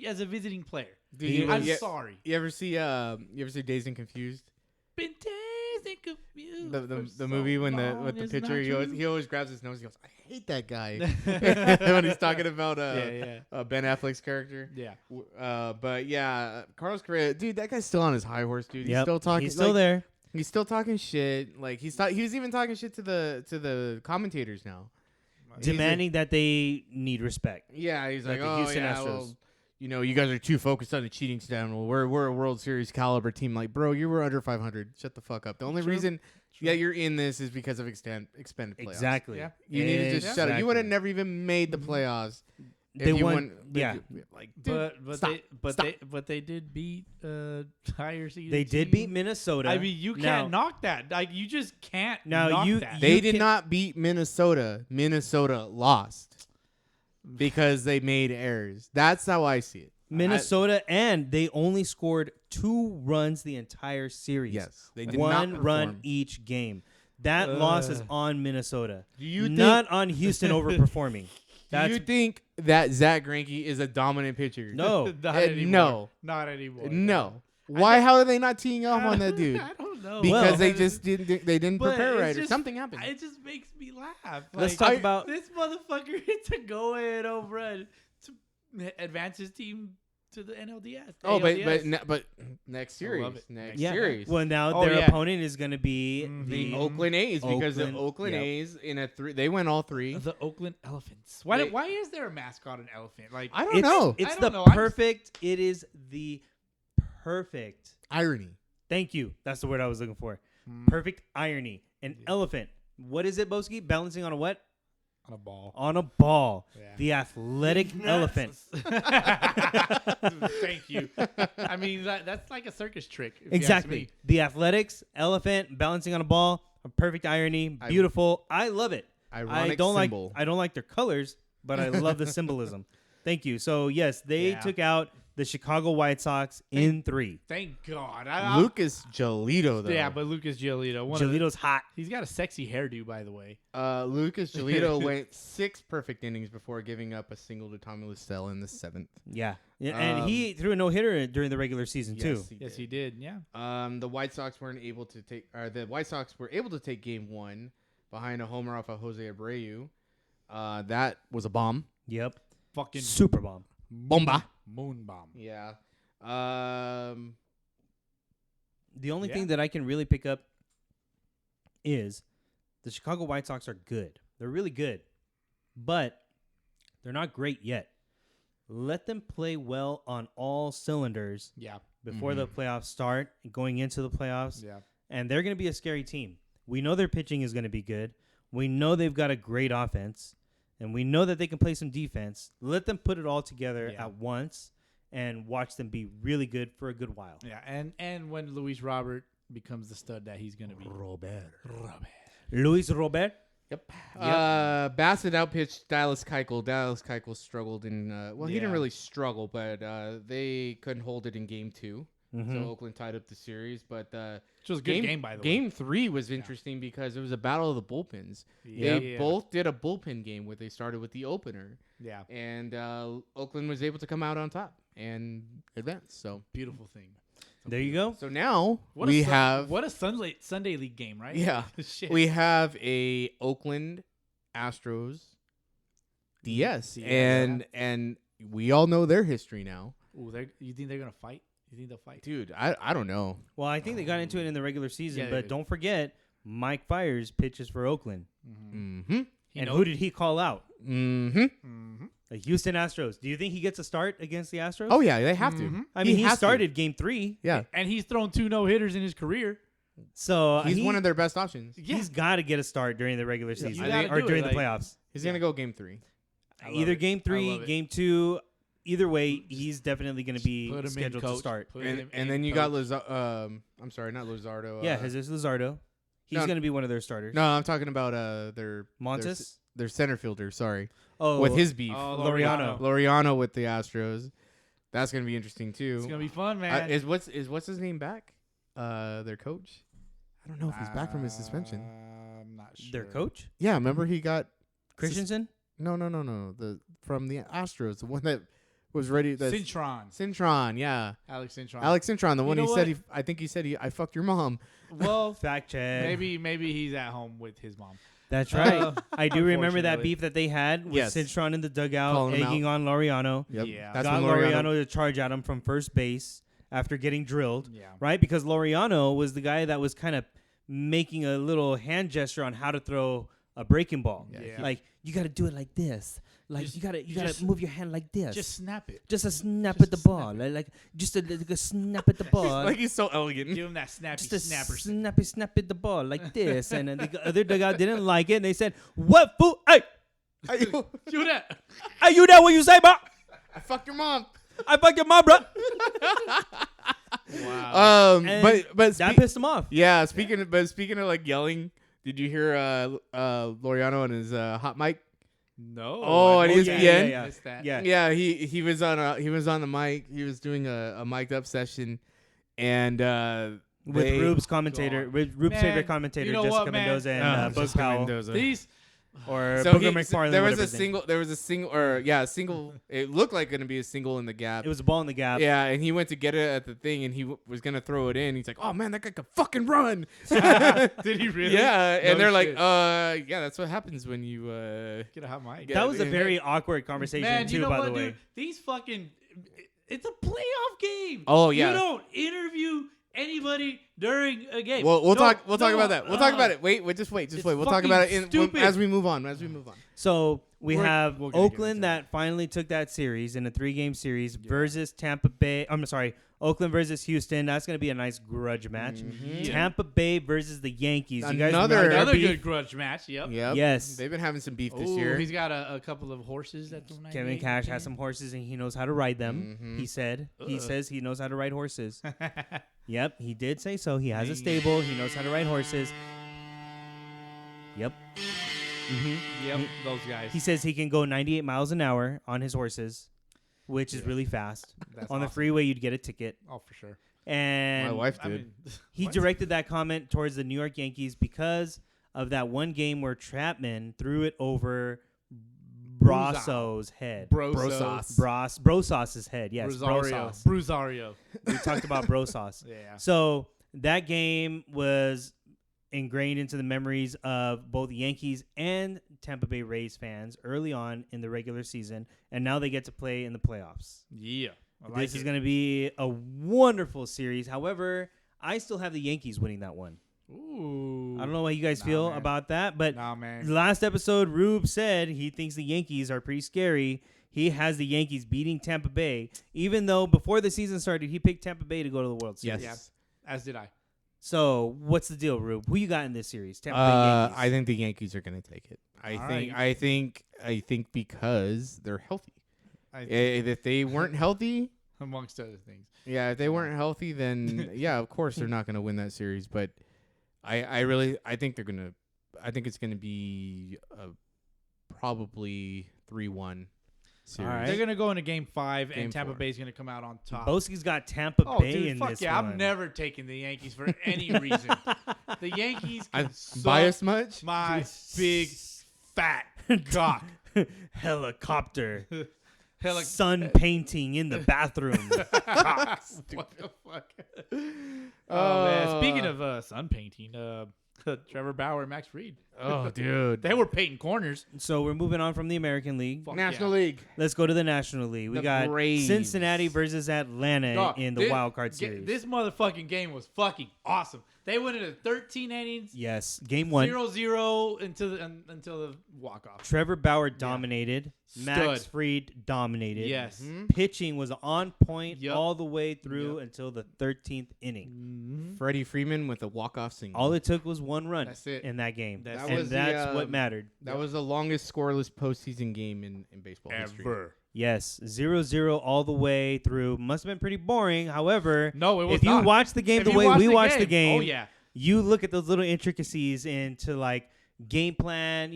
as a visiting player. Dude, I'm sorry. You ever see Dazed and Confused? Been dazed and confused. The movie when the pitcher he always grabs his nose. He goes, I hate that guy when he's talking about Ben Affleck's character. Yeah. But yeah, Carlos Correa, dude, that guy's still on his high horse, dude. Yep. He's still talking. He's still there. He's still talking shit. Like he was even talking shit to the commentators now, Demanding that they need respect. Yeah, he's like, the oh Houston yeah, Astros. well, you guys are too focused on the cheating scandal. We're a World Series caliber team. Like, bro, you were under 500. Shut the fuck up. The only reason you're in this is because of expanded playoffs. Exactly. Yeah. You need to just shut up. You would have never even made the playoffs. They won. Yeah. Like, dude, but they did beat higher seeded. They did beat Minnesota. I mean, you can't knock that. Like, you just can't knock that. They did not beat Minnesota. Minnesota lost because they made errors. That's how I see it. Minnesota, and they only scored 2 runs the entire series. Yes, they did 1 not run perform. each game. That loss is on Minnesota. You not on Houston overperforming. Do you think that Zach Greinke is a dominant pitcher? No. Not anymore. No. Not anymore. No. Why? How are they not teeing off on that dude? I don't know. Because they just didn't. They didn't But prepare it's right, or just- something happened. It just makes me laugh. Let's Like, talk about this motherfucker to go ahead over to advance his team to the NLDS. Oh, ALDS. but next series, love it. next yeah. series. Well, now Oh, their yeah. opponent is going to be The Oakland A's, because the Oakland, Oakland yep. A's in a 3, they went all 3. The Oakland Elephants. They- Why is there a mascot an elephant? Like I don't know. It's I the don't know. perfect. It is the perfect. Irony. Thank you. That's the word I was looking for. Hmm. Perfect irony. An elephant. What is it, Boski? Balancing on a what? on a ball. On a ball. Yeah. The athletic elephant. Thank you. I mean, that's like a circus trick. If Exactly. You ask me. The athletics, elephant, balancing on a ball, a perfect irony, beautiful. I love it. Ironic I don't symbol. like their colors, but I love the symbolism. Thank you. So yes, they took out the Chicago White Sox in 3. Thank God. Lucas Giolito, though. Yeah, but Lucas Giolito. Giolito's hot. He's got a sexy hairdo, by the way. Lucas Giolito went 6 perfect innings before giving up a single to Tommy Listell in the 7th. Yeah. And he threw a no-hitter during the regular season too. Yes, he did. Yeah. The White Sox weren't able to take. The White Sox were able to take Game 1 behind a homer off of Jose Abreu. That was a bomb. Yep. Fucking Super bomb. Bomba. moon bomb. Yeah. The only Yeah. thing that I can really pick up is the Chicago White Sox are good. They're really good, but they're not great yet. Let them play well on all cylinders Yeah. before the playoffs start, going into the playoffs, Yeah. and they're going to be a scary team. We know their pitching is going to be good. We know they've got a great offense, and we know that they can play some defense. Let them put it all together at once and watch them be really good for a good while. Yeah. And when Luis Robert becomes the stud that he's going to be. Luis Robert. Yep. Bassett outpitched Dallas Keuchel. Dallas Keuchel struggled in. He didn't really struggle, but they couldn't hold it in Game 2. So Oakland tied up the series. But Which was a good game, by the way. Game 3 was interesting because it was a battle of the bullpens. They both did a bullpen game where they started with the opener. Yeah. And Oakland was able to come out on top and advance. So Beautiful thing. There you go. So now What we a have what a Sunday League game, right? Yeah. Shit. we have a Oakland Astros DS, and we all know their history now. Ooh, you think they're gonna fight? You think they'll fight? Dude, I don't know. Well, I think they got into it in the regular season, Yeah, they but did. don't forget, Mike Fiers pitches for Oakland. Mm-hmm. And who did he call out? Mm-hmm. The Houston Astros. Do you think he gets a start against the Astros? Oh yeah, they have to. I mean, he has to. started Game 3. Yeah, And he's thrown 2 no-hitters in his career. So he's one of their best options. He's got to get a start during the regular season you gotta or do during it, the like- playoffs. He's gonna go Game 3. I love Either it. Game I 3, love it. Game 2. Either way, he's definitely going to be Put him in, scheduled to coach. start. Put him And in, then you coach. got I'm sorry, not Luzardo. Yeah, Jesus Luzardo. He's no, going to be one of their starters. No, I'm talking about their Montes? their center fielder. Sorry, Oh, with his beef. Oh, Laureano. Laureano with the Astros. That's gonna be interesting too. It's gonna be fun, man. Is what's his name back? Their coach. I don't know if he's back from his suspension. I'm not sure. Their coach, Yeah, remember he got Christensen. no. From the Astros, the one that was ready. Cintron, yeah. Alex Cintron. Alex Cintron, the one know he what? said. I think he said I fucked your mom. Well, Fact check. maybe he's at home with his mom. That's right. I do remember that Unfortunately. beef that they had with Yes. Cintron in the dugout, Calling him egging on Laureano. Yep. Yeah. That's Got when Laureano to charge at him from first base after getting drilled. Yeah. Right? Because Laureano was the guy that was kind of making a little hand gesture on how to throw a breaking ball. Yeah. Like, you got to do it like this. Like, Just- you got you to just- move your hand like this. Just snap it. Just a snap just at the a ball. snap Like just a snap at the ball. like he's so elegant. Give him that snappy just a snapper. snap at the ball like this. And then the other dugout didn't like it. And they said, what fool? Hey, Do that. hey, you know what you say, bro? I fucked your mom. I fuck your mom, bro. Wow. And But that pissed him off. yeah, speaking of like yelling, did you hear Laureano on his hot mic? No. Oh, I and missed ESPN? that. Yeah. Missed that. Yeah. Yeah, he was on the mic. He was doing a mic'd up session, and With they- Rube's commentator, God. Rube's Man, favorite commentator, you know Jessica what, man? Mendoza and Buzz Jessica Powell, Mendoza. These. or So Booger McFarlane. there was whatever a his name. single. There was a single, or yeah, a single. It looked like going to be a single in the gap. It was a ball in the gap. Yeah, and he went to get it at the thing, and he was gonna throw it in. He's like, "Oh man, that guy could fucking run!" Did he really? Yeah, and No they're like, shit. "Yeah, that's what happens when you." Get a hot mic. Yeah, That was a yeah. very awkward conversation Man, too. you know by what, the way, dude? These fucking. It's a playoff game. Oh, yeah. You don't interview anybody during a game. Well, we'll No, talk. We'll talk no, about that. We'll talk about it. Wait, just wait. It's We'll talk about it fucking stupid. as we move on. so we We'll have get into Oakland that. that finally took that series in a 3-game series versus Tampa Bay. I'm sorry, Oakland versus Houston. That's gonna be a nice grudge match. Tampa Bay versus the Yankees. You guys Another- remember their Another beef? good grudge match. Yep. Yep. Yes. They've been having some beef this Ooh, year. he's got a couple of horses that don't Kevin Cash has some horses and he knows how to ride them. Mhm. He said. He Ugh. says he knows how to ride horses. Yep, he did say so. He has a stable. He knows how to ride horses. Yep. Yep, those guys. He says he can go 98 miles an hour on his horses, which is really fast. That's On the awesome. freeway, you'd get a ticket. Oh, for sure. And My wife I did. mean, he what? directed that comment towards the New York Yankees because of that one game where Chapman threw it over Brosso's head. Brosauce. Brosauce's head. Yes, Brusario. Brosauce. Brusario. We talked about Brosauce. Yeah. So that game was ingrained into the memories of both Yankees and Tampa Bay Rays fans early on in the regular season, and now they get to play in the playoffs. Yeah. I like This is it. going to be a wonderful series. However, I still have the Yankees winning that one. Ooh. I don't know what you guys Nah, feel man. about that, but Nah, man. last episode, Rube said he thinks the Yankees are pretty scary. He has the Yankees beating Tampa Bay, even though before the season started, he picked Tampa Bay to go to the World Series. Yes. Yeah. As did I. So, what's the deal, Rube? Who you got in this series? Tampa Bay Yankees. I think the Yankees are going to take it. I think because they're healthy. If they weren't healthy, Amongst other things. yeah, if they weren't healthy, then yeah, of course they're not going to win that series. But I think they're gonna. I think it's going to be probably 3-1 series. All right. They're going to go into game 5, Game and Tampa 4. Bay's going to come out on top. Boski's got Tampa Oh, Bay dude, in fuck this yeah. one. I'm never taking the Yankees for any reason. The Yankees can suck Bias much? my big, fat cock. Helicopter. Hell, Sun painting in the bathroom. what the fuck? Oh, man. Speaking of sun painting, Trevor Bauer and Max Fried. Oh, dude. They were painting corners. So we're moving on from the American League. Fuck National yeah. League. Let's go to the National League. We The got Braves. Cincinnati versus Atlanta Dog, in the this- wild card series. This motherfucking game was fucking awesome. They went into 13 innings, yes, game one. 0-0 until the walk-off. Trevor Bauer dominated. Max Stud. Fried dominated. Yes. Pitching was on point Yep. all the way through until the 13th inning. Freddie Freeman with a walk-off single. All it took was one run That's it. in that game. That's That and was the, that's what mattered. That was the longest scoreless postseason game in baseball history. Ever. Yes, 0-0 all the way through. Must have been pretty boring. However, No, it was if you not. watch the game If the you way watch we the watched the game, game, oh, yeah. you look at those little intricacies into like game plan,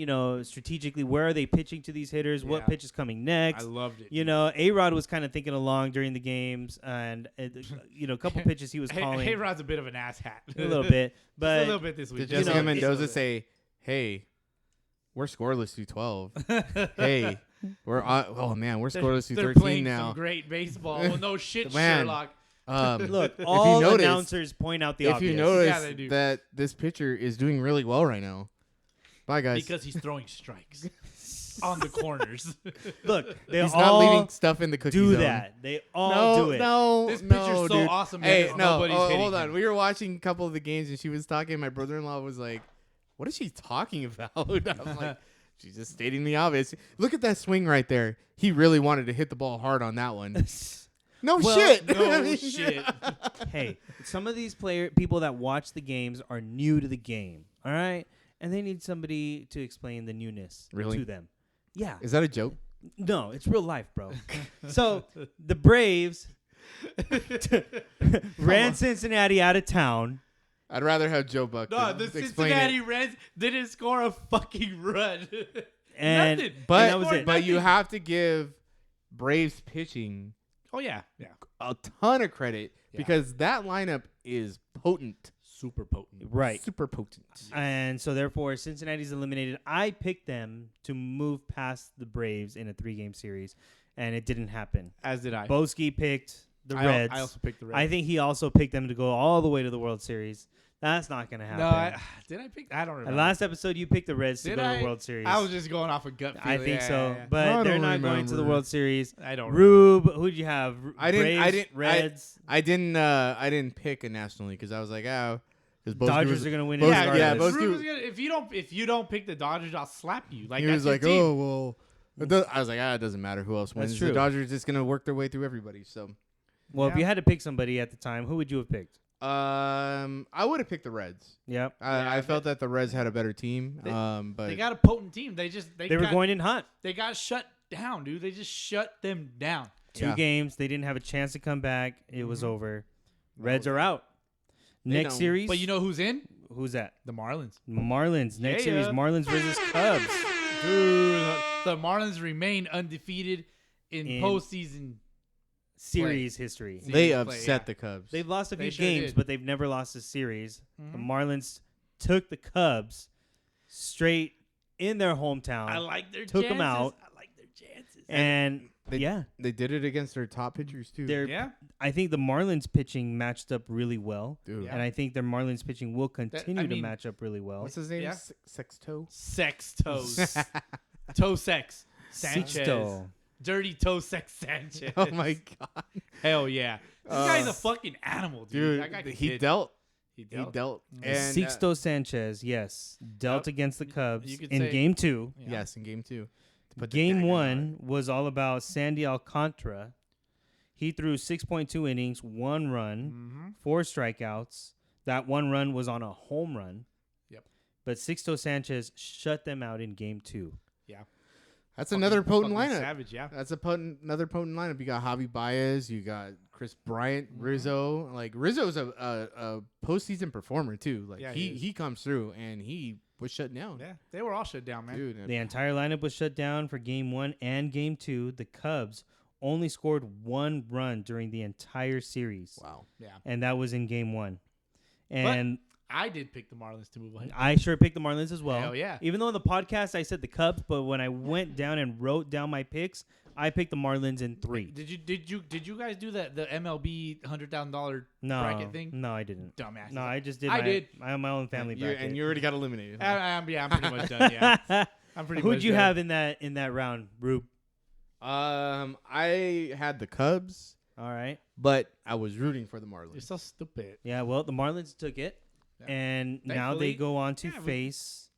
strategically, where are they pitching to these hitters? What pitch is coming next? I loved it. A-Rod was kind of thinking along during the games, and, a couple pitches he was calling. A-Rod's a bit of an asshat. A little bit. But just a little bit this week. Did Jessica Mendoza say, hey, we're scoreless through 12. Hey, we're scoreless through 13 they're playing now. some great baseball. Well, no shit, Man. Sherlock. Look, all notice- announcers point out the If obvious. you notice Yeah, they do. that this pitcher is doing really well right now. Bye, guys. Because he's throwing strikes on the corners. Look, they He's all not leaving stuff in the cookie do zone. that. They all do it. This pitcher's so dude. awesome that Hey, no, nobody's hitting hold on. him. We were watching a couple of the games, and she was talking. My brother-in-law was like, "What is she talking about?" I'm like, "She's just stating the obvious." Look at that swing right there. He really wanted to hit the ball hard on that one. No shit. No shit. Hey, some of these people that watch the games are new to the game, all right? And they need somebody to explain the newness to them. Yeah. Is that a joke? No, it's real life, bro. So the Braves ran Cincinnati out of town. I'd rather have Joe Buck. No, the explain Cincinnati it. Reds didn't score a fucking run. And Nothing. But that was it. but you have to give Braves pitching Oh yeah, yeah. a ton of credit Yeah. because that lineup is potent. Super potent. Right. Super potent. And so, therefore, Cincinnati's eliminated. I picked them to move past the Braves in a 3-game series, and it didn't happen. As did I. Boski picked the Reds. I also picked the Reds. I think he also picked them to go all the way to the World Series. That's not going to happen. Did I pick? I don't remember. And last episode, you picked the Reds to Did go to I? the World Series. I was just going off a gut feeling. I think Yeah, so. yeah, yeah. But I they're don't not going to the remember. World Series. I don't. Rube, who'd you have? I didn't. Reds. I didn't pick it nationally because I was like, because Dodgers are going to win. Boski- regardless. yeah, Boski- Rube was gonna, if you don't pick the Dodgers, I'll slap you. Like he that's was your like, team. oh well. I was like, it doesn't matter who else wins. That's true. The Dodgers just gonna work their way through everybody. So, Well, if Yeah. you had to pick somebody at the time, who would you have picked? I would have picked the Reds. Yep. I felt that the Reds had a better team. But They got a potent team. They They were going in hot. They got shut down, dude. They just shut them down. 2 Yeah. games. They didn't have a chance to come back. It was over. Reds are out. They Next don't. series. But you know who's in? Who's that? The Marlins. Marlins. Next Yeah. series, Marlins versus Cubs. Dude, the Marlins remain undefeated in In- postseason. Series history. they play, upset yeah. the Cubs. They've lost a They few sure games, did. but they've never lost a series. The Mhm. Marlins took the Cubs straight in their hometown. I like their Took chances. 'em out. I like their chances. and They- yeah, They did it against their top pitchers too. yeah. I think the Marlins pitching matched up really well. Dude, Yeah. And I think their Marlins pitching will continue to mean- match up really well. what's his name? Yeah. Sexto. Sex toes. toe sex. Sanchez. Sixto. Dirty toe sex Sanchez. Oh my god, Hell yeah. This guy's a fucking animal, dude. That guy dude! can He hit. dealt. He He dealt. dealt. Mhm. And Sixto Sanchez, yes, dealt Yep. against the Cubs You could in say- Game 2. Yeah. yes, in game 2. But Game 1 was all about Sandy Alcantara. He threw 6.2 innings, 1 run, Mhm. 4 strikeouts. That 1 run was on a home run. Yep. But Sixto Sanchez shut them out in Game 2. Yeah. That's another potent Fucking lineup. Savage, yeah. That's another potent lineup. You got Javi Baez, you got Chris Bryant, Mm-hmm. Rizzo. Like Rizzo's a postseason performer too. Like Yeah, he is. he comes through and he was shut down. Yeah. They were all shut down, man. Dude. The entire lineup was shut down for Game 1 and Game 2. The Cubs only scored 1 run during the entire series. Wow. Yeah. And that was in Game 1. And I did pick the Marlins to move ahead. I sure picked the Marlins as well. Hell yeah. Even though in the podcast I said the Cubs, but when I went down and wrote down my picks, I picked the Marlins in 3. Did you guys do the MLB $100,000 No, bracket thing? no, I didn't. Dumbass. No, I just did. I did. I have my own family bracket. And you already got eliminated. huh? I'm pretty much done. Yeah. I'm pretty much Who'd you done. have in that round, Rube? I had the Cubs, All right. but I was rooting for the You're Marlins. so stupid. Yeah. Well, the Marlins took it, Yeah. and now they Thankfully. go on to Yeah, we- face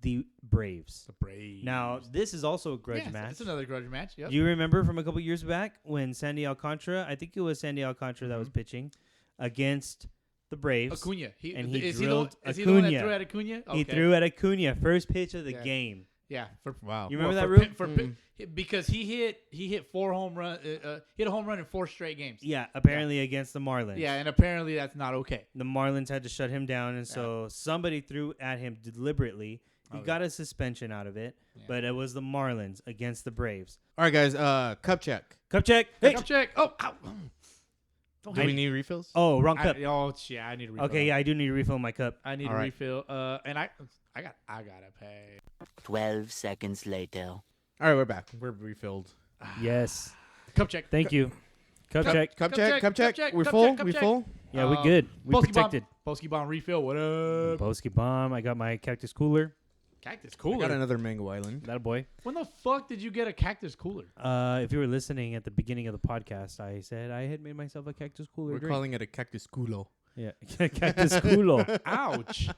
the Braves. The Braves. Now, this is also a grudge Yeah, match. It's another grudge match. Yep. Do you remember from a couple years back when Sandy Alcantara, I think it was Sandy Alcantara that was pitching against the Braves. Acuna. And he is drilled he the one that Acuna. threw at Acuna? He Okay. threw at Acuna, first pitch of the Yeah. game. Yeah, Wow. You remember that, Rube? Because he hit 4 home run, hit a home run in 4 straight games. Yeah, apparently against the Marlins. Yeah, and apparently that's not okay. The Marlins had to shut him down, and so somebody threw at him deliberately. He got a suspension out of it, but it was the Marlins against the Braves. All right, guys. Cup check. Cup check. Hey. Cup check. Oh, ow. Do we need refills? Oh, wrong cup. I need a refill. Okay, yeah, I do need to refill my cup. I need a refill. And I gotta pay. 12 seconds later. All right, we're back. We're refilled. Yes. Cup check. Thank you. Cup check. Cup check. We're cup full. check, cup We check. full. Yeah, we good. We Polsky protected. Polsky Bomb refill. What up? Polsky Bomb. I got my cactus cooler. Cactus I cooler. got another Mango Island. That a boy. When the fuck did you get a cactus cooler? If you were listening at the beginning of the podcast, I said I had made myself a cactus cooler. We're drink. calling it a cactus culo. Yeah, cactus culo. Ouch.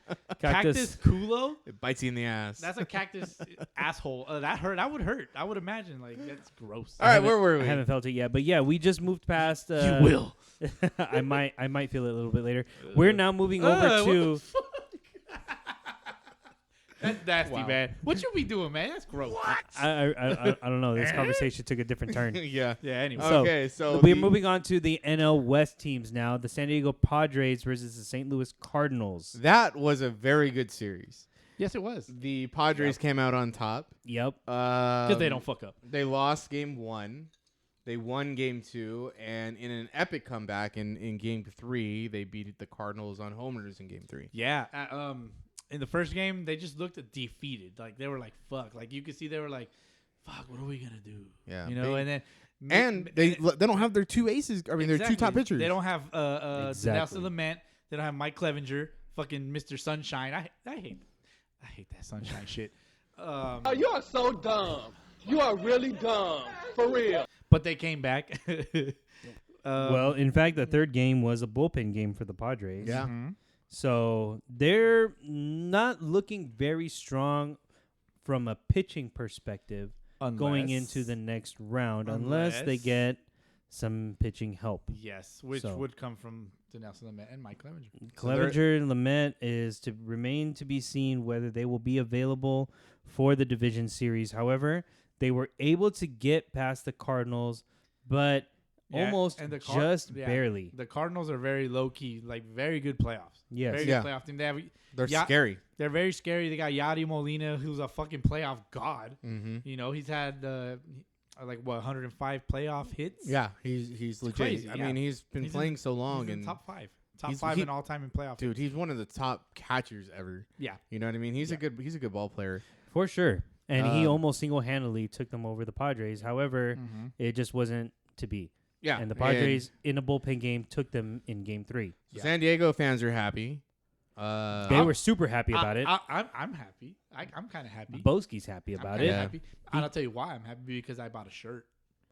Cactus culo? It bites you in the ass. That's a cactus asshole. That hurt. That would hurt. I would imagine. Like, that's gross. All right, where were I we? haven't felt it yet, but yeah, we just moved past. You will. I might feel it a little bit later. We're now moving over to. That's nasty, man. What you be doing, man? That's gross. What? I don't know. This conversation took a different turn. Yeah. Yeah, anyway. Okay, so we're moving on to the NL West teams now. The San Diego Padres versus the St. Louis Cardinals. That was a very good series. Yes, it was. The Padres came out on top. Yep. Because they don't fuck up. They lost game 1. They won game 2. And in an epic comeback in game 3, they beat the Cardinals on homers in game 3. Yeah. In the first game, they just looked defeated. Like, they were like, fuck. Like, you could see they were like, fuck, what are we going to do? Yeah. You know, they they don't have their 2 aces. I mean, their 2 top pitchers. They don't have Exactly. Nelson Lament. They don't have Mike Clevenger. Fucking Mr. Sunshine. I hate that Sunshine shit. Oh, you are so dumb. You are really dumb. For real. But they came back. Well, in fact, the third game was a bullpen game for the Padres. Yeah. Mhm. So they're not looking very strong from a pitching perspective going into the next round unless they get some pitching help. Yes, which would come from Nelson Lament and Mike Clevenger. Clevenger and Lament is to remain to be seen whether they will be available for the division series. However, they were able to get past the Cardinals, but almost and just barely. The Cardinals are very low key, like very good playoffs. Yes. Very Yeah. good playoff team. They have, They're scary. They're very scary. They got Yadi Molina, who's a fucking playoff god. Mm-hmm. You know, he's had 105 playoff hits. Yeah, he's legit. crazy, I yeah. mean, he's been He's playing so long, He's in and top 5 he's- in all time in playoff. dude, he's one of the top catchers ever. Yeah. You know what I mean? He's a good ball player. For sure. And he Um, almost single-handedly took them over the Padres. However, it just wasn't to be. Yeah, And the Padres, in a bullpen game, took them in Game 3. So San Diego fans are happy. They were super happy about it. I'm happy. I'm kind of happy. Boski's happy I'm about kinda it. happy. And I'll tell you why I'm happy, because I bought a shirt.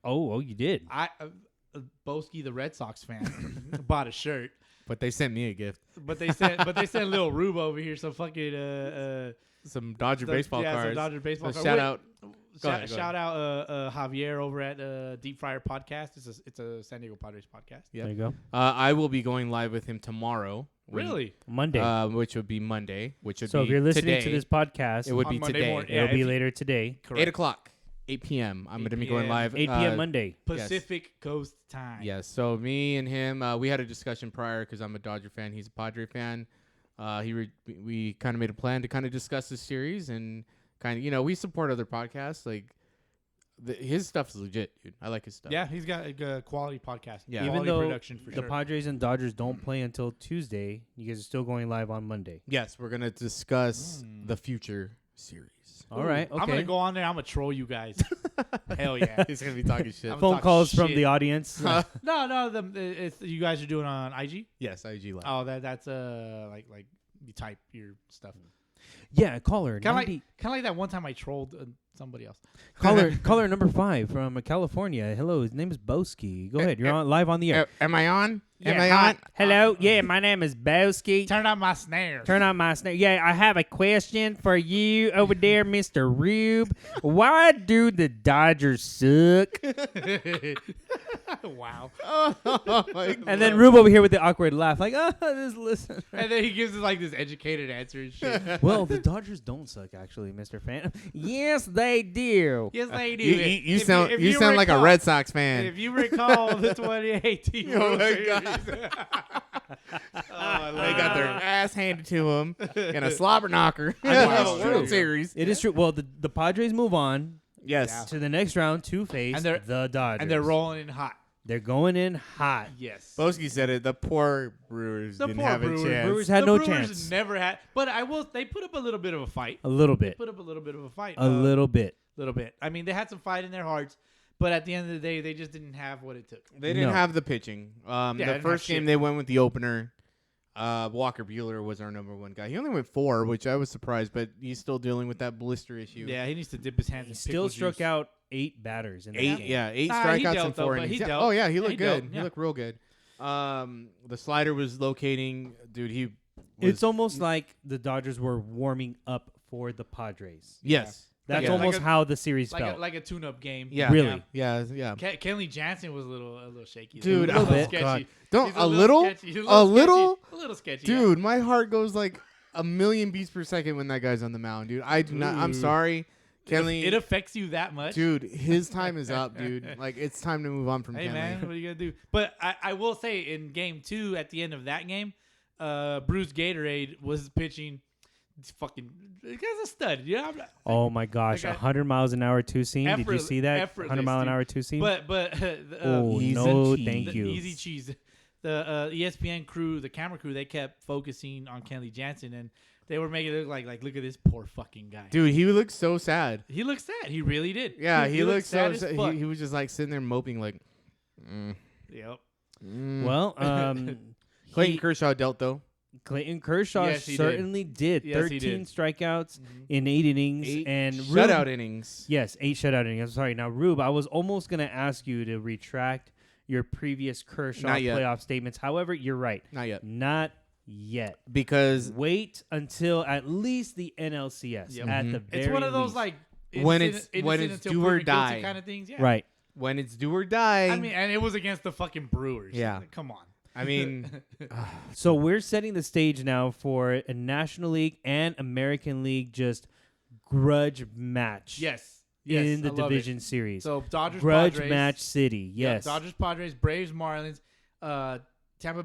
Oh, you did. Boski, the Red Sox fan, bought a shirt. But they sent me a gift. But they sent little Rube over here some fucking Some Dodger baseball cards. some Dodger baseball So cards. shout Wait, out. Go ahead. Shout out Javier over at Deep Fryer Podcast. It's a San Diego Padres podcast. Yeah. There you go. I will be going live with him tomorrow. Really? Monday. Which would be Monday. Which would so be if you're listening today. to this podcast, It would On be Monday today. morning. it'll Yeah, be if you- later today. Correct. 8 o'clock. 8 p.m. I'm going to be going 8 live. 8 p.m. Monday. Pacific Coast time. Yes. So me and him, we had a discussion prior because I'm a Dodger fan. He's a Padre fan. We kind of made a plan to kind of discuss this series and kind of, we support other podcasts. Like his stuff is legit, dude. I like his stuff. Yeah, he's got a quality podcast. Yeah. Quality Even though production for the sure. Padres and Dodgers don't play until Tuesday, you guys are still going live on Monday. Yes, we're gonna discuss the future series. All right. Okay. I'm gonna go on there. I'm gonna troll you guys. Hell yeah. He's gonna be talking shit. I'm Phone talk calls from shit. the audience. No. It's you guys are doing on IG. Yes, IG Live. Oh, that's like you type your stuff. Yeah, caller. Kind 90 of like that one time I trolled somebody else. caller number 5 from California. Hello, his name is Boski. Go ahead. You're on live on the air. Am I on? Yeah, Am I hi. on? Hello. Yeah, my name is Boski. Turn on my snare. Turn on my snare. Yeah, I have a question for you over there, Mr. Rube. Why do the Dodgers suck? Wow. And then Rube over here with the awkward laugh, like, this listen. And then he gives us like this educated answer and shit. Well, the Dodgers don't suck, actually, Mr. Fan. Yes, they do. Yes, they do. You sound like a Red Sox fan. If you recall the 2018 Oh World my Series. They got their ass handed to them in a slobber knocker. It's true. World Series. It is true. Well, the Padres move on Yes. to the next round to face And they're- the Dodgers. And they're rolling in hot. They're going in hot. Yes. Boski said it. The poor Brewers The didn't poor have Brewers. a chance. Brewers had the no Brewers chance. Never had. But they put up a little bit of a fight. A little bit. Put up a little bit of a fight. A little bit. Little bit. I mean, they had some fight in their hearts, but at the end of the day, they just didn't have what it took. They didn't No. have the pitching. they didn't The have first shit. game they went with the opener. Walker Buehler was our number one guy. He only went 4, which I was surprised, but he's still dealing with that blister issue. Yeah, he needs to dip his hands He in still pickle struck juice. out 8 batters in that 8 game. yeah, 8 Nah, he strikeouts dealt, and though, 4 but innings. he Yeah. dealt. Oh yeah, he Yeah, looked he good. dealt, He yeah. looked real good. The slider was locating, dude. He was, It's almost like the Dodgers were warming up for the Padres. yes. That's Yeah. almost Like a- how the series like felt. like a tune-up game. Yeah. Really? Yeah. Kenley Jansen was a little shaky. Dude, a little oh, sketchy. God. Don't He's a little, sketchy. He's a little, sketchy. A little sketchy. yeah. dude. My heart goes like a million beats per second when that guy's on the mound, dude. I do not. I'm sorry, Kenley. It affects you that much. Dude, his time is up, dude. Like it's time to move on from Hey Kenley. man, what are you gonna do? But I will say in game 2, at the end of that game, Bruce Gatorade was pitching. Fucking, the guy's a stud. Yeah. Oh my gosh, Like 100 miles an hour two seam. Did you Effortless- see that? effortless, 100 mile an dude. hour two seam. But Oh Easy no, cheese. thank the you. Easy cheese. The ESPN crew, the camera crew, they kept focusing on Kenley Jansen, and they were making it look like look at this poor fucking guy. Dude, he looked so sad. He looked sad. He really did. Yeah, he looked so sad as sad. fuck. He was just like sitting there moping, like. Yep. Well, Clayton he- Kershaw dealt though. Clayton Kershaw Yes, he did. certainly did. Yes, he 13 did. strikeouts in 8 innings 8 and shutout Rube, innings. Yes, 8 shutout innings. I'm sorry. Now, Rube, I was almost going to ask you to retract your previous Kershaw Not yet. playoff statements. However, you're right. Not yet. Not yet. Because Wait until at least the NLCS Yep. at the very It's one of those least. like When innocent- it's- when innocent it's until do or proven guilty die. kind of things. Yeah. Right. when it's do or die. I mean, and it was against the fucking Brewers. Yeah. Like, come on. I mean, So we're setting the stage now for a National League and American League just grudge match. Yes. In the I love it. division series. So Dodgers grudge Padres, match city. yeah, Yes. Dodgers Padres, Braves Marlins, Tampa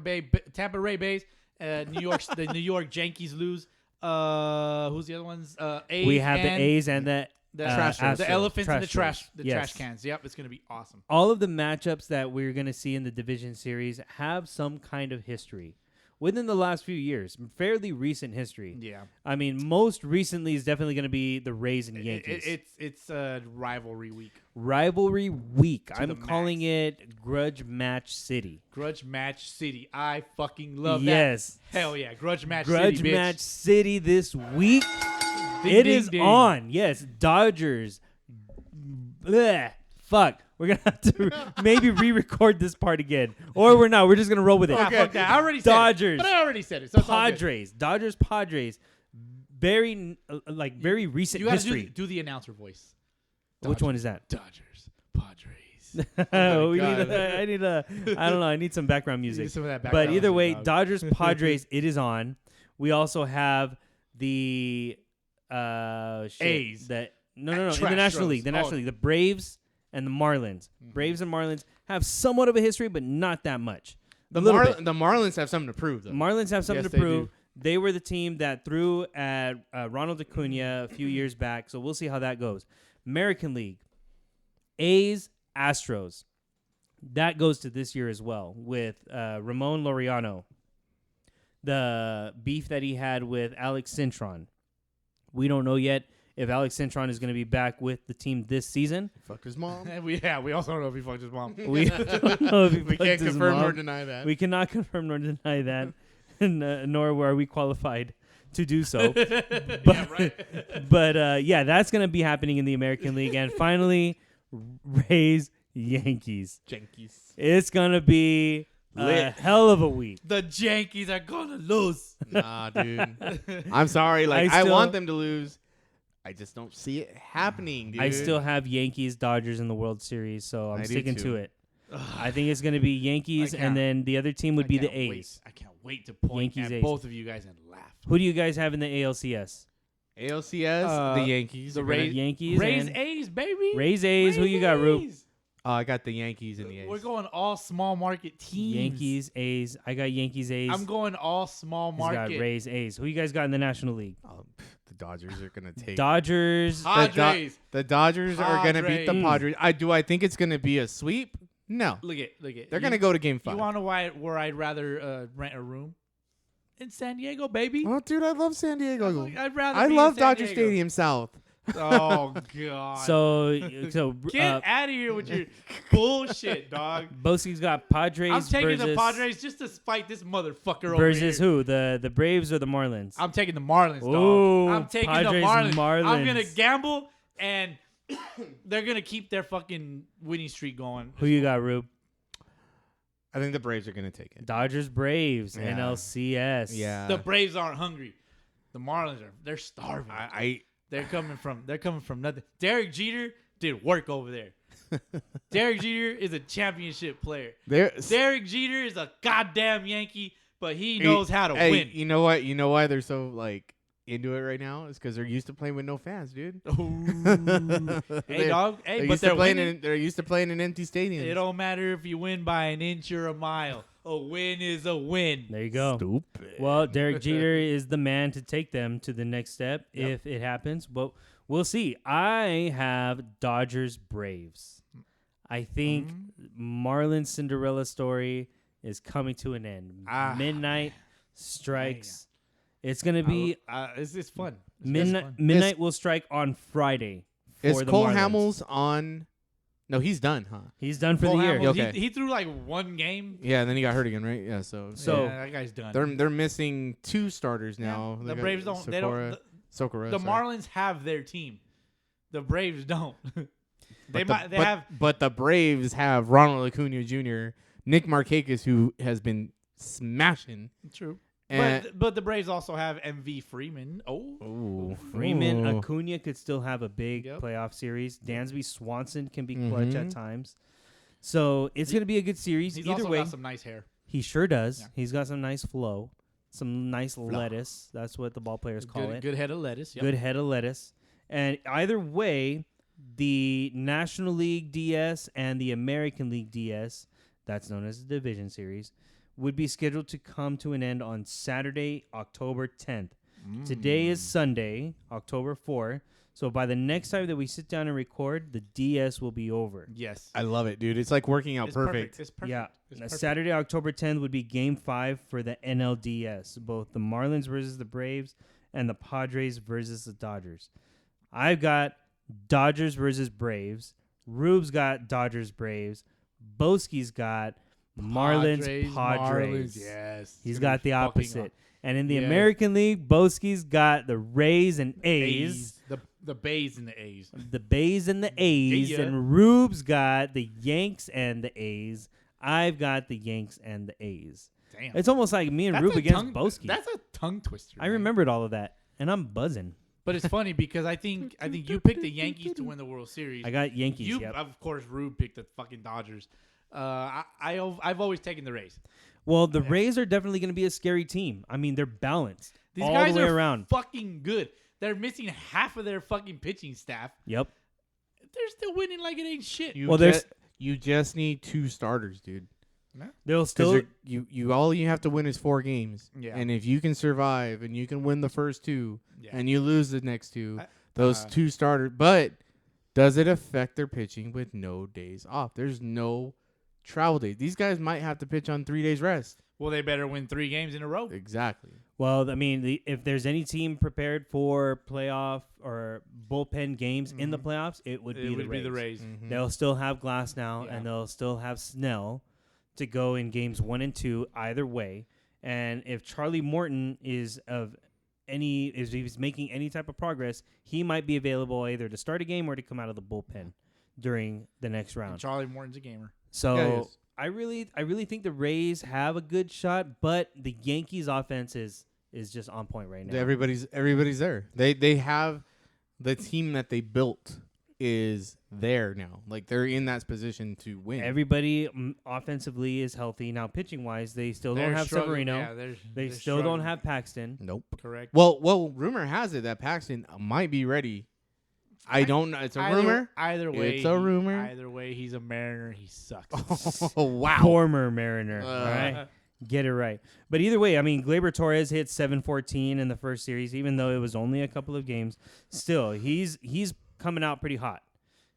Ray Bays, New York the New York Yankees lose. Who's the other ones? A's We have the and A's and the the Astros. the elephants and the Trash trash the Yes. trash cans. Yep, it's gonna be awesome. All of the matchups that we're going to see in the division series have some kind of history within the last few years, fairly recent history. Yeah. I mean, most recently is definitely going to be the Rays and Yankees. It's rivalry week. Rivalry week. I'm the calling it Grudge Match City. Grudge Match City. I fucking love Yes. that. Hell yeah. Grudge Match Grudge City, bitch. Match City this week. Ding, It ding, is ding. on. Yes, Dodgers. Blech. Fuck. We're going to have to maybe re-record this part again. Or we're not. We're just going to roll with it. Nah, fuck that. I already said Dodgers. it. But I already said it. So it's all good. Padres. Dodgers, Padres. Very, very recent You gotta history. do the announcer voice. Which one is that? Dodgers, Padres. We God. need I don't know. I need some background music. some of that But background either music, way, dog. Dodgers, Padres, it is on. We also have the A's. No, in Trash the National Stros. League. The Oh. National League. The Braves and the Marlins. Braves and Marlins have somewhat of a history, but not that much. the little bit. Marlins have something to prove, though. Marlins have something Yes, to they prove. do. They were the team that threw at Ronald Acuna a few years back, so we'll see how that goes. American League, A's, Astros. That goes to this year as well with Ramon Laureano. The beef that he had with Alex Cintron. We don't know yet if Alex Cintron is going to be back with the team this season. Fuck his mom. And we also don't know if he fucked his mom. We don't know if he We fucked can't his confirm mom. nor deny that. We cannot confirm nor deny that, and, nor are we qualified to do so. But yeah, that's going to be happening in the American League. And finally, Rays, Yankees. Yankees. It's going to be a Lit. hell of a week. The Yankees are gonna lose. Nah, dude. I'm sorry. Like I I still- want them to lose. I just don't see it happening, dude. I still have Yankees, Dodgers in the World Series, so I'm I do sticking too. to it. I think it's going to be Yankees, and then the other team would be the A's. I can't wait to point Yankees, at A's. both of you guys and laugh. Who do you guys have in the ALCS? ALCS, the Yankees. The Rays, Yankees, Rays and A's, baby. Rays A's. Who you got, Rube? A's. I got the Yankees and the A's. We're going all small market teams. Yankees A's. I got Yankees A's. I'm going all small He's market. got Rays A's. Who you guys got in the National League? The Dodgers are gonna take Dodgers. Padres. The Dodgers are gonna beat the Padres. I think it's gonna be a sweep. No, Look at. they're gonna go to Game 5. You want to know where I'd rather rent a room? In San Diego, baby. Oh, dude, I love San Diego. I'd rather. I be love in San Dodger Diego. Stadium South. Oh God. So Get out of here with your bullshit, dog. Boski's got Padres. I'm taking versus, the Padres just to fight this motherfucker over versus here. who? The Braves or the Marlins? I'm taking the Marlins, dog. Ooh, I'm taking Padres, the Marlins. Marlins. I'm gonna gamble, and they're gonna keep their fucking winning streak going. Who you got, Rube? I think the Braves are gonna take it. Dodgers, Braves, Yeah. NLCS. Yeah, The Braves aren't hungry. The Marlins they're starving. I They're coming from nothing. Derek Jeter did work over there. Derek Jeter is a championship player. Derek Jeter is a goddamn Yankee, but he knows how to win. You know what? You know why they're so like into it right now? Is because they're used to playing with no fans, dude. Hey, dog. Hey, They're but used to they're playing winning. they're used to playing in empty stadiums. It don't matter if you win by an inch or a mile. A win is a win. There you go. Stupid. Well, Derek Jeter is the man to take them to the next step if it happens. But we'll see. I have Dodgers Braves. I think Marlins Cinderella story is coming to an end. Midnight strikes. It's gonna be It's fun. It's midnight. fun. Midnight will strike on Friday. Is for the Cole Marlins. Hamels on? No, he's done, huh? He's done for Cole the year. Hamels, Okay. he threw like one game. Yeah, and then he got hurt again, right? Yeah, so Yeah, that guy's done. they're missing 2 starters now. The They got Braves don't. They don't. Socorro, The sorry. Marlins have their team. The Braves don't. They But have. But the Braves have Ronald Acuna Jr., Nick Markakis, who has been smashing. True. And But the Braves also have MV Freeman. Freeman, Ooh. Acuna could still have a big Yep. playoff series. Dansby Swanson can be clutch Mhm. at times. So it's going to be a good series. He's Either also way, got some nice hair. he sure does. Yeah. He's got some nice flow, some nice lettuce. That's what the ball players call it. Good head of lettuce. Yep. Good head of lettuce. And either way, the National League DS and the American League DS, that's known as the Division Series, would be scheduled to come to an end on Saturday, October 10th. Today is Sunday, October 4th. So by the next time that we sit down and record, the DS will be over. Yes. I love it, dude. It's like working out It's perfect. It's perfect. Yeah. It's Now, perfect. Saturday, October 10th would be Game 5 for the NLDS, both the Marlins versus the Braves and the Padres versus the Dodgers. I've got Dodgers versus Braves. Rube's got Dodgers Braves. Boski's got Marlins Padres. Yes. He's It's got the gonna be fucking opposite. And in the Yes. American League, Boski's got the Rays and A's. The Bays and the A's. The Bays and the A's, Yeah. and Rube's got the Yanks and the A's. I've got the Yanks and the A's. Damn. It's almost like me and Rube against Boski. That's a tongue twister. I man. remembered all of that, and I'm buzzing. But it's funny because I think you picked the Yankees to win the World Series. I got Yankees. You, Yep. of course, Rube picked the fucking Dodgers. I've always taken the Rays. Well, the Rays are definitely going to be a scary team. I mean, they're balanced These all guys the way are around. fucking good. They're missing half of their fucking pitching staff. Yep. They're still winning like it ain't shit. Well, there's- You just need 2 starters, dude. They'll still. Because you all you have to win is 4 games. Yeah. And if you can survive and you can win the first 2 Yeah. and you lose the next 2, I- those 2 starters. But does it affect their pitching with no days off? There's no travel days. These guys might have to pitch on 3 days rest. Well, they better win 3 games in a row. Exactly. Well, I mean, if there's any team prepared for playoff or bullpen games in the playoffs, it would be the Rays. Mm-hmm. They'll still have Glass now, Yeah. and they'll still have Snell to go in games 1 and 2 either way. And if Charlie Morton is he's making any type of progress, he might be available either to start a game or to come out of the bullpen during the next round. And Charlie Morton's a gamer. So Yeah, he is. I really think the Rays have a good shot, but the Yankees offense is just on point right now. Everybody's there. They have the team that they built is there now. Like they're in that position to win. Everybody offensively is healthy now. Pitching wise, they still don't have Severino. Yeah, they still don't have Paxton. Nope. Correct. Well, rumor has it that Paxton might be ready. I don't know. It's a rumor. Either way, it's a rumor. Either way, he's a Mariner. He sucks. Oh wow. Former Mariner. All right. Get it right. But either way, I mean, Gleyber Torres hit 714 in the first series, even though it was only a couple of games. Still, he's coming out pretty hot.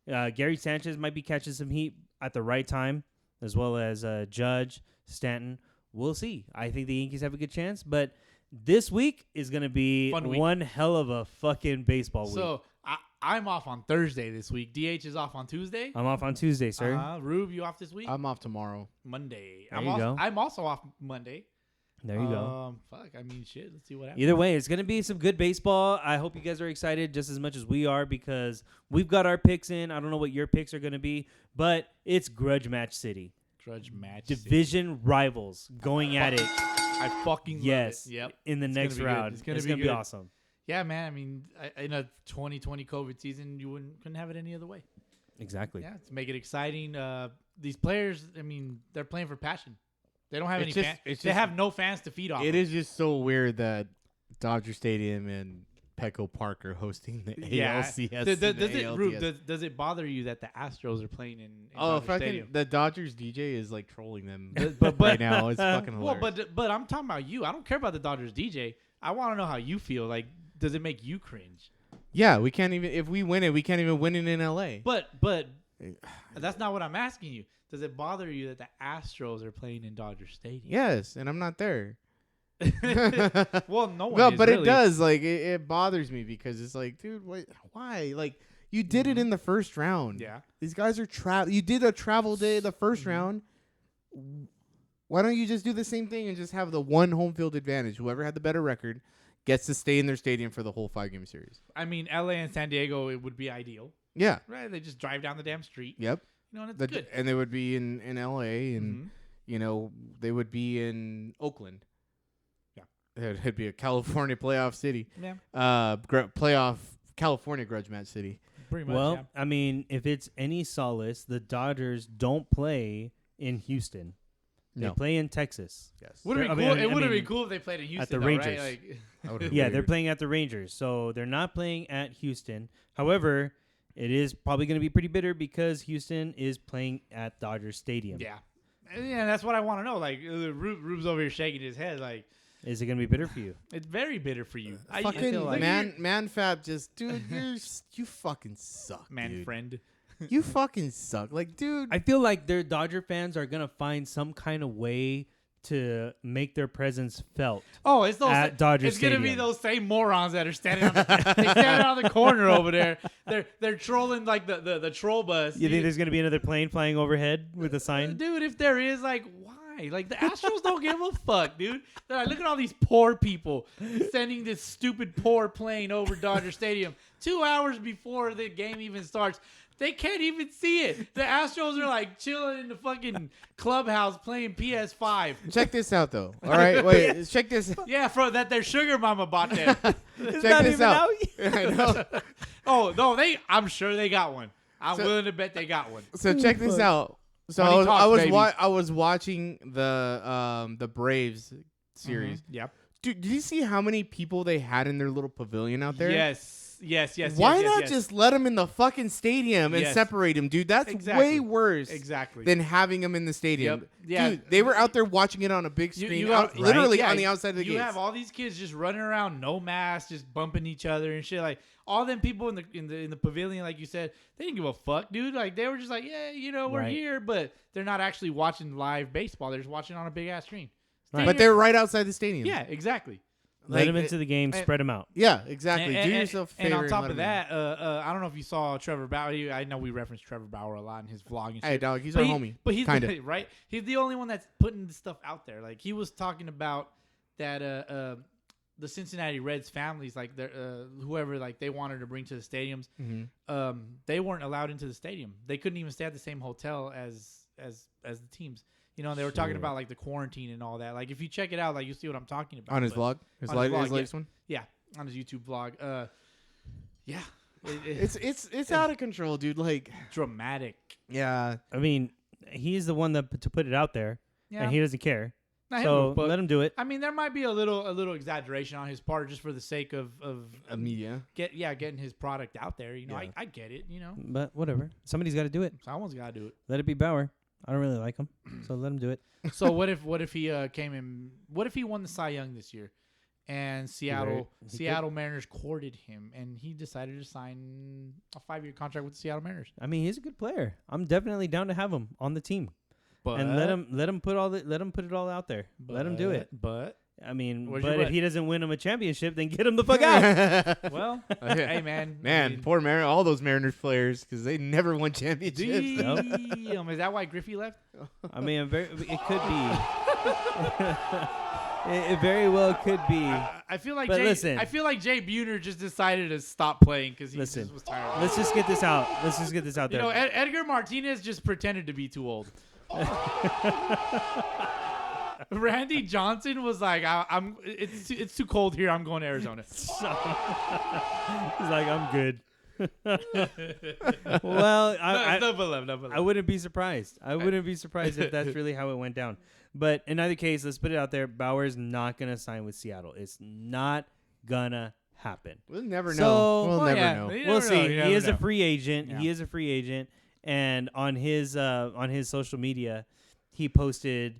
Gary Sanchez might be catching some heat at the right time, as well as Judge, Stanton. We'll see. I think the Yankees have a good chance, but this week is going to be one hell of a fucking baseball week. So I'm off on Thursday this week. DH is off on Tuesday. I'm off on Tuesday, sir. Rube, you off this week? I'm off tomorrow. Monday. There you go. I'm also off Monday. There you go. Fuck. I mean, shit. Let's see what happens. Either way, it's going to be some good baseball. I hope you guys are excited just as much as we are because we've got our picks in. I don't know what your picks are going to be, but it's Grudge Match City. Grudge Match Division rivals going at it. I fucking love it. Yep. In the next round. It's going to be awesome. Yeah, man. I mean, in a 2020 COVID season, you couldn't have it any other way. Exactly. Yeah, to make it exciting. These players, I mean, they're playing for passion. They don't have any fans. They have no fans to feed off. It is just so weird that Dodger Stadium and Petco Park are hosting the ALCS. Does it bother you that the Astros are playing in Dodger Stadium? The Dodgers DJ is like trolling them but right now. It's fucking hilarious. Well, but I'm talking about you. I don't care about the Dodgers DJ. I want to know how you feel. Like, does it make you cringe? Yeah, we can't even. If we win it, we can't even win it in LA. But that's not what I'm asking you. Does it bother you that the Astros are playing in Dodger Stadium? Yes, and I'm not there. Well, no one. Well, is, but really. it does. Like it bothers me because it's like, dude, why? Like you did it in the first round. Yeah. These guys are You did a travel day the first round. Why don't you just do the same thing and just have the one home field advantage? Whoever had the better record gets to stay in their stadium for the whole 5-game series. I mean, LA and San Diego, it would be ideal. Yeah. Right? They just drive down the damn street. Yep. You know, and it's good. And they would be in LA and, you know, they would be in Oakland. Yeah. It'd be a California playoff city. Yeah. Playoff California grudge match city. Pretty much, well, I mean, if it's any solace, the Dodgers don't play in Houston. They play in Texas. Yes. Would have been cool. It would have been cool if they played in Houston at the though, Rangers. Right? Like, yeah, they're playing at the Rangers, so they're not playing at Houston. However, it is probably going to be pretty bitter because Houston is playing at Dodger Stadium. Yeah, that's what I want to know. Like, Rube's over here shaking his head. Like, is it going to be bitter for you? It's very bitter for you. Fucking like ManFab just, dude, you fucking suck, man, dude. friend. You fucking suck. Like, dude. I feel like their Dodger fans are going to find some kind of way to make their presence felt. Oh, it's those at Dodger It's Stadium. Gonna be those same morons that are standing on the corner over there. They're trolling like the troll bus. You think there's gonna be another plane flying overhead with a sign? Dude, if there is, like, why? Like, the Astros don't give a fuck, dude. They're like, look at all these poor people sending this stupid poor plane over Dodger Stadium 2 hours before the game even starts. They can't even see it. The Astros are like chilling in the fucking clubhouse playing PS5. Check this out, though. All right, wait. Check this. Yeah, that their sugar mama bought them. Check this out. I know. Oh no, I'm sure they got one. I'm willing to bet they got one. So check this out. So I was watching the Braves series. Mm-hmm. Yep. Dude, did you see how many people they had in their little pavilion out there? Yes. Why not just let them in the fucking stadium and separate them, dude? That's way worse than having them in the stadium. Yep. Yeah. Dude, they were out there watching it on a big screen, literally on the outside of the gates. You have all these kids just running around, no mask, just bumping each other and shit. Like, all them people in the pavilion, like you said, they didn't give a fuck, dude. Like, they were just like, yeah, you know, we're here, but they're not actually watching live baseball. They're just watching on a big ass screen. But they're right outside the stadium. Yeah, exactly. Let them into the game, spread them out. Yeah, exactly. Do yourself a favor. And on top of that, I don't know if you saw Trevor Bauer. I know we reference Trevor Bauer a lot in his vlog and shit. Hey, dog, he's our homie. But he's kinda. Right? He's the only one that's putting the stuff out there. Like, he was talking about that the Cincinnati Reds families, like whoever, like, they wanted to bring to the stadiums, they weren't allowed into the stadium. They couldn't even stay at the same hotel as the teams. You know, they were talking about, like, the quarantine and all that. Like, if you check it out, like, you see what I'm talking about. On his vlog? His latest one? Yeah, on his YouTube vlog. Yeah. It's out of control, dude. Like dramatic. yeah. I mean, he's the one that to put it out there, and he doesn't care. Not So him, but let him do it. I mean, there might be a little exaggeration on his part just for the sake of Media. getting his product out there. You know, Yeah. I get it. You know, But whatever. Somebody's got to do it. someone's got to do it. Let it be Bauer. I don't really like him, so let him do it. So what if he came in? What if he won the Cy Young this year, and Seattle Mariners courted him, and he decided to sign a 5-year contract with the Seattle Mariners? I mean, he's a good player. I'm definitely down to have him on the team, But and let him put it all out there. Let him do it. But I mean, Where's but your if bet? he doesn't win him a championship, then get him the fuck out. well, hey man, Man, poor all those Mariners players because they never won championships. damn, is that why Griffey left? I mean, it could be. It very well could be. I feel like But listen. I feel like Jay Buhner just decided to stop playing because he Listen. just was tired. Of it. Let's just get this out. Let's just get this out You there. know, Edgar Martinez just pretended to be too old. Randy Johnson was like, it's too cold here. I'm going to Arizona. He's like, I'm good. Well, I wouldn't be surprised. I wouldn't be surprised if that's really how it went down. But in either case, let's put it out there. Bauer's not going to sign with Seattle. It's not going to happen. We'll never So- know. We'll Well, never yeah. know. You We'll never see. know. You He never is a know. free agent. Yeah. He is a free agent. And on his social media, he posted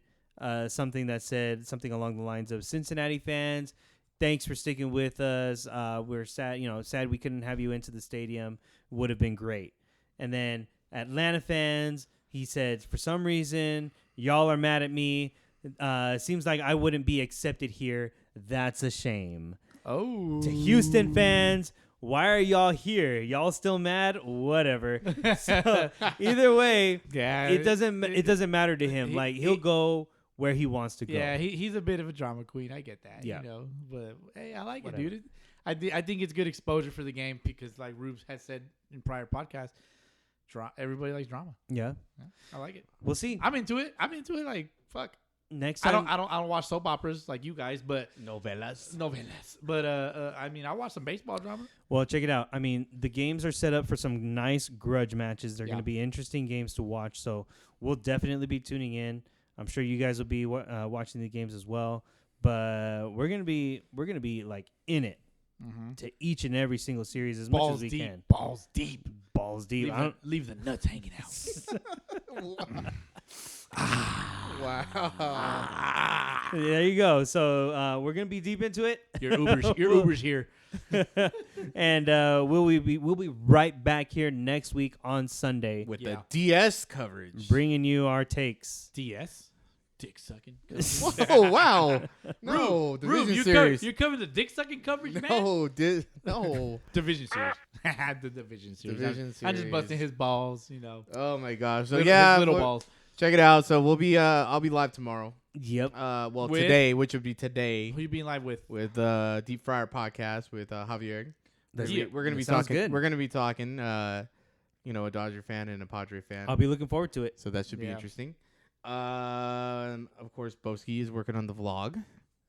something that said something along the lines of Cincinnati fans, thanks for sticking with us. We're sad, sad we couldn't have you into the stadium. Would have been great. And then Atlanta fans, he said, for some reason, y'all are mad at me. Seems like I wouldn't be accepted here. That's a shame. Oh. To Houston fans, why are y'all here? Y'all still mad? Whatever. So either way, Yeah, it doesn't matter to him. Like he'll go where he wants to go. Yeah, he's a bit of a drama queen. I get that. Yeah. You know, but hey, I like Whatever. it, dude. I think it's good exposure for the game because, like Rubes has said in prior podcasts, everybody likes drama. Yeah. Yeah, I like it. We'll see. I'm into it. Like fuck. Next I time. don't watch soap operas like you guys, but Novelas. But I mean, I watch some baseball drama. Well, check it out. I mean, the games are set up for some nice grudge matches. They're going Yeah. to be interesting games to watch. So we'll definitely be tuning in. I'm sure you guys will be watching the games as well. But we're gonna be like in it to each and every single series as much as we can. Balls deep. Balls deep. Leave the nuts hanging out. Wow. There you go. So we're gonna be deep into it. Your Uber's here. And we'll be right back here next week on Sunday With Yeah. the DS coverage. bringing you our takes. DS. Dick sucking. Oh wow. No, Division series. You're covering the dick sucking coverage, man. No, no. Division series. The division series. Division I'm just series. busting his balls, you know. Oh my gosh. So His yeah, little we'll- balls. check it out. So we'll be I'll be live tomorrow. Yep. Well With- today, which would be today, Who you being live with? with Deep Fryer podcast with Javier. Yeah. We're gonna That be sounds talking. good. We're gonna be talking. A Dodger fan and a Padre fan. I'll be looking forward to it. So that should be Yeah. interesting. Of course, Boski is working on the vlog.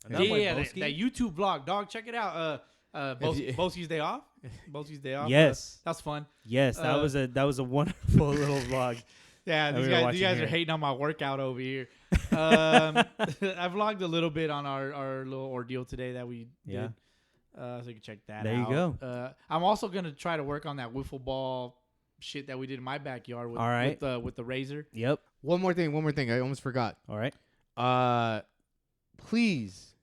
Yeah, that YouTube vlog, dog. Check it out. you- Boski's Day Off. Boski's Day Off. Yes. That's fun. Yes, that was a wonderful little vlog. Yeah, That these we were guys, watching are here. hating on my workout over here. I vlogged a little bit on our little ordeal today that we Yeah. did. So you can check that There out. you go. I'm also going to try to work on that wiffle ball shit that we did in my backyard with, All right. with the razor. Yep. One more thing. I almost forgot. All right. Please,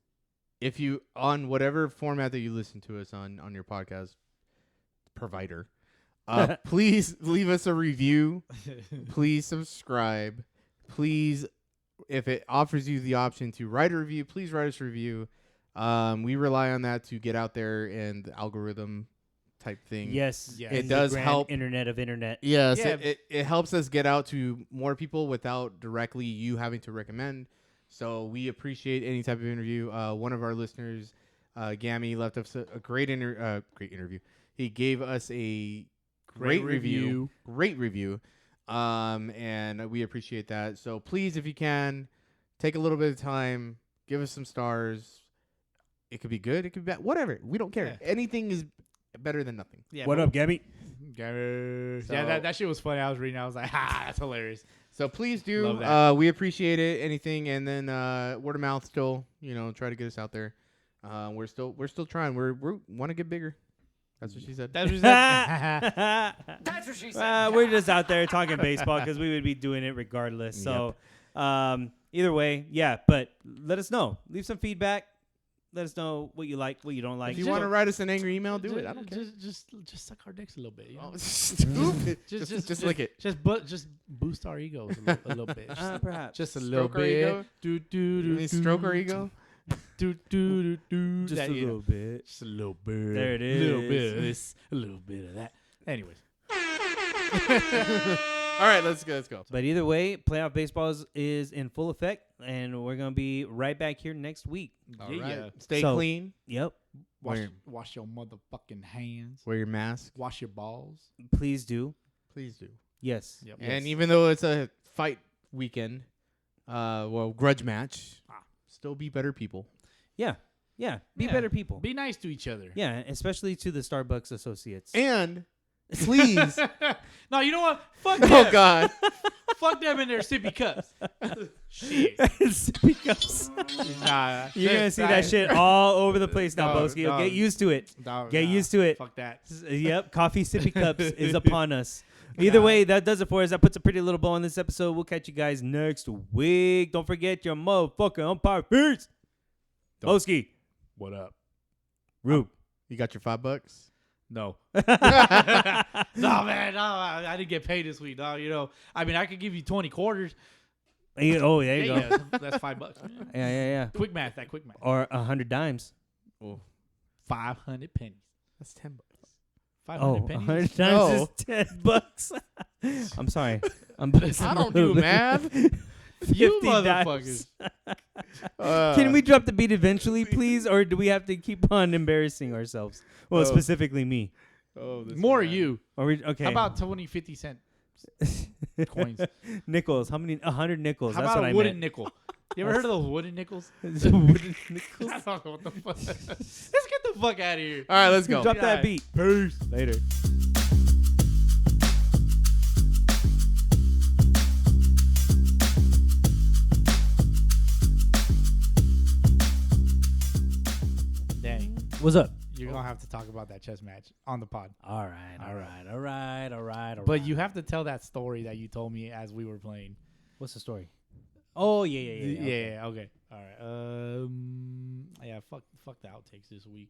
if you on whatever format that you listen to us on your podcast provider, please leave us a review. Please subscribe. Please, if it offers you the option to write a review, please write us a review. We rely on that to get out there and the algorithm type thing. Yes. Yeah. in It the does grand help. Internet of internet. Yes, Yeah. it helps us get out to more people without directly you having to recommend. So we appreciate any type of interview. One of our listeners, Gammy, left us a great interview. He gave us a great review. Great review. And we appreciate that. So please, if you can, take a little bit of time, give us some stars. It could be good, it could be bad, whatever. We don't care. Yeah. Anything is better than nothing. Yeah, What up, Gabby? Yeah, So- that shit was funny. I was reading. I was like, that's hilarious. So please do. Love that. We appreciate it. Anything, and then word of mouth. Still, try to get us out there. We're still trying. We want to get bigger. That's what she said. That's what he said. That's what she said. We're just out there talking baseball because we would be doing it regardless. So either way, yeah. But let us know. Leave some feedback. Let us know what you like, what you don't like. If you want to write us an angry email, do it. I don't care. Just suck our dicks a little bit. You know? Oh, stupid. just lick it. Just boost our egos a little bit. Perhaps. Just a little Stroke our bit. ego? Do do do. Any stroke our ego? Do do do do. Just a little bit. Just a little bit. There it A little is. bit of this. A little bit of that. Anyways. All right, let's go. But either way, playoff baseball is in full effect, and we're gonna be right back here next week. All Yeah, right. yeah. Stay So- clean. Yep. Wash your motherfucking hands. Wear your mask. Wash your balls. Please do. Please do. Yes. Yep. And even though it's a fight weekend, grudge match, still be better people. Yeah. Yeah. Be Yeah. better people. Be nice to each other. Yeah, especially to the Starbucks associates. And please. No, you know what? Fuck them. Oh, God. Fuck them in their sippy cups. Shit. Sippy cups. Nah, You're gonna see that shit all over the place now, No, Boski. no. Get used to it. No, Get nah, used to it. Fuck that. Yep, coffee sippy cups is upon us. Either way, that does it for us. That puts a pretty little bow on this episode. We'll catch you guys next week. Don't forget your motherfucking umpire fears. Boski. What up? Rube. You got your $5? No. No, man. No, I didn't get paid this week, dog. I mean, I could give you 20 quarters. Oh, there you go. Yeah, that's $5. Yeah. Quick math. Or 100 dimes. 500 pennies. That's $10. 500 Oh, pennies. 100 times No. is $10. I'm sorry. I don't do math. You 50 motherfuckers. Can we drop the beat eventually, please? Or do we have to keep on embarrassing ourselves? Well, specifically me. More you. Or okay. How about 20, 50 cent coins? nickels? How many? 100 nickels. How That's about what a I wooden meant. nickel? You ever heard of those wooden nickels? Wooden nickels. I don't know what the fuck. Let's get the fuck out of here. All right, let's go. Drop that Yeah. beat. Peace. Later. Dang. What's up? You're going to have to talk about that chess match on the pod. All right. But you have to tell that story that you told me as we were playing. What's the story? Oh, yeah. Yeah, okay. All right. Yeah, fuck the outtakes this week.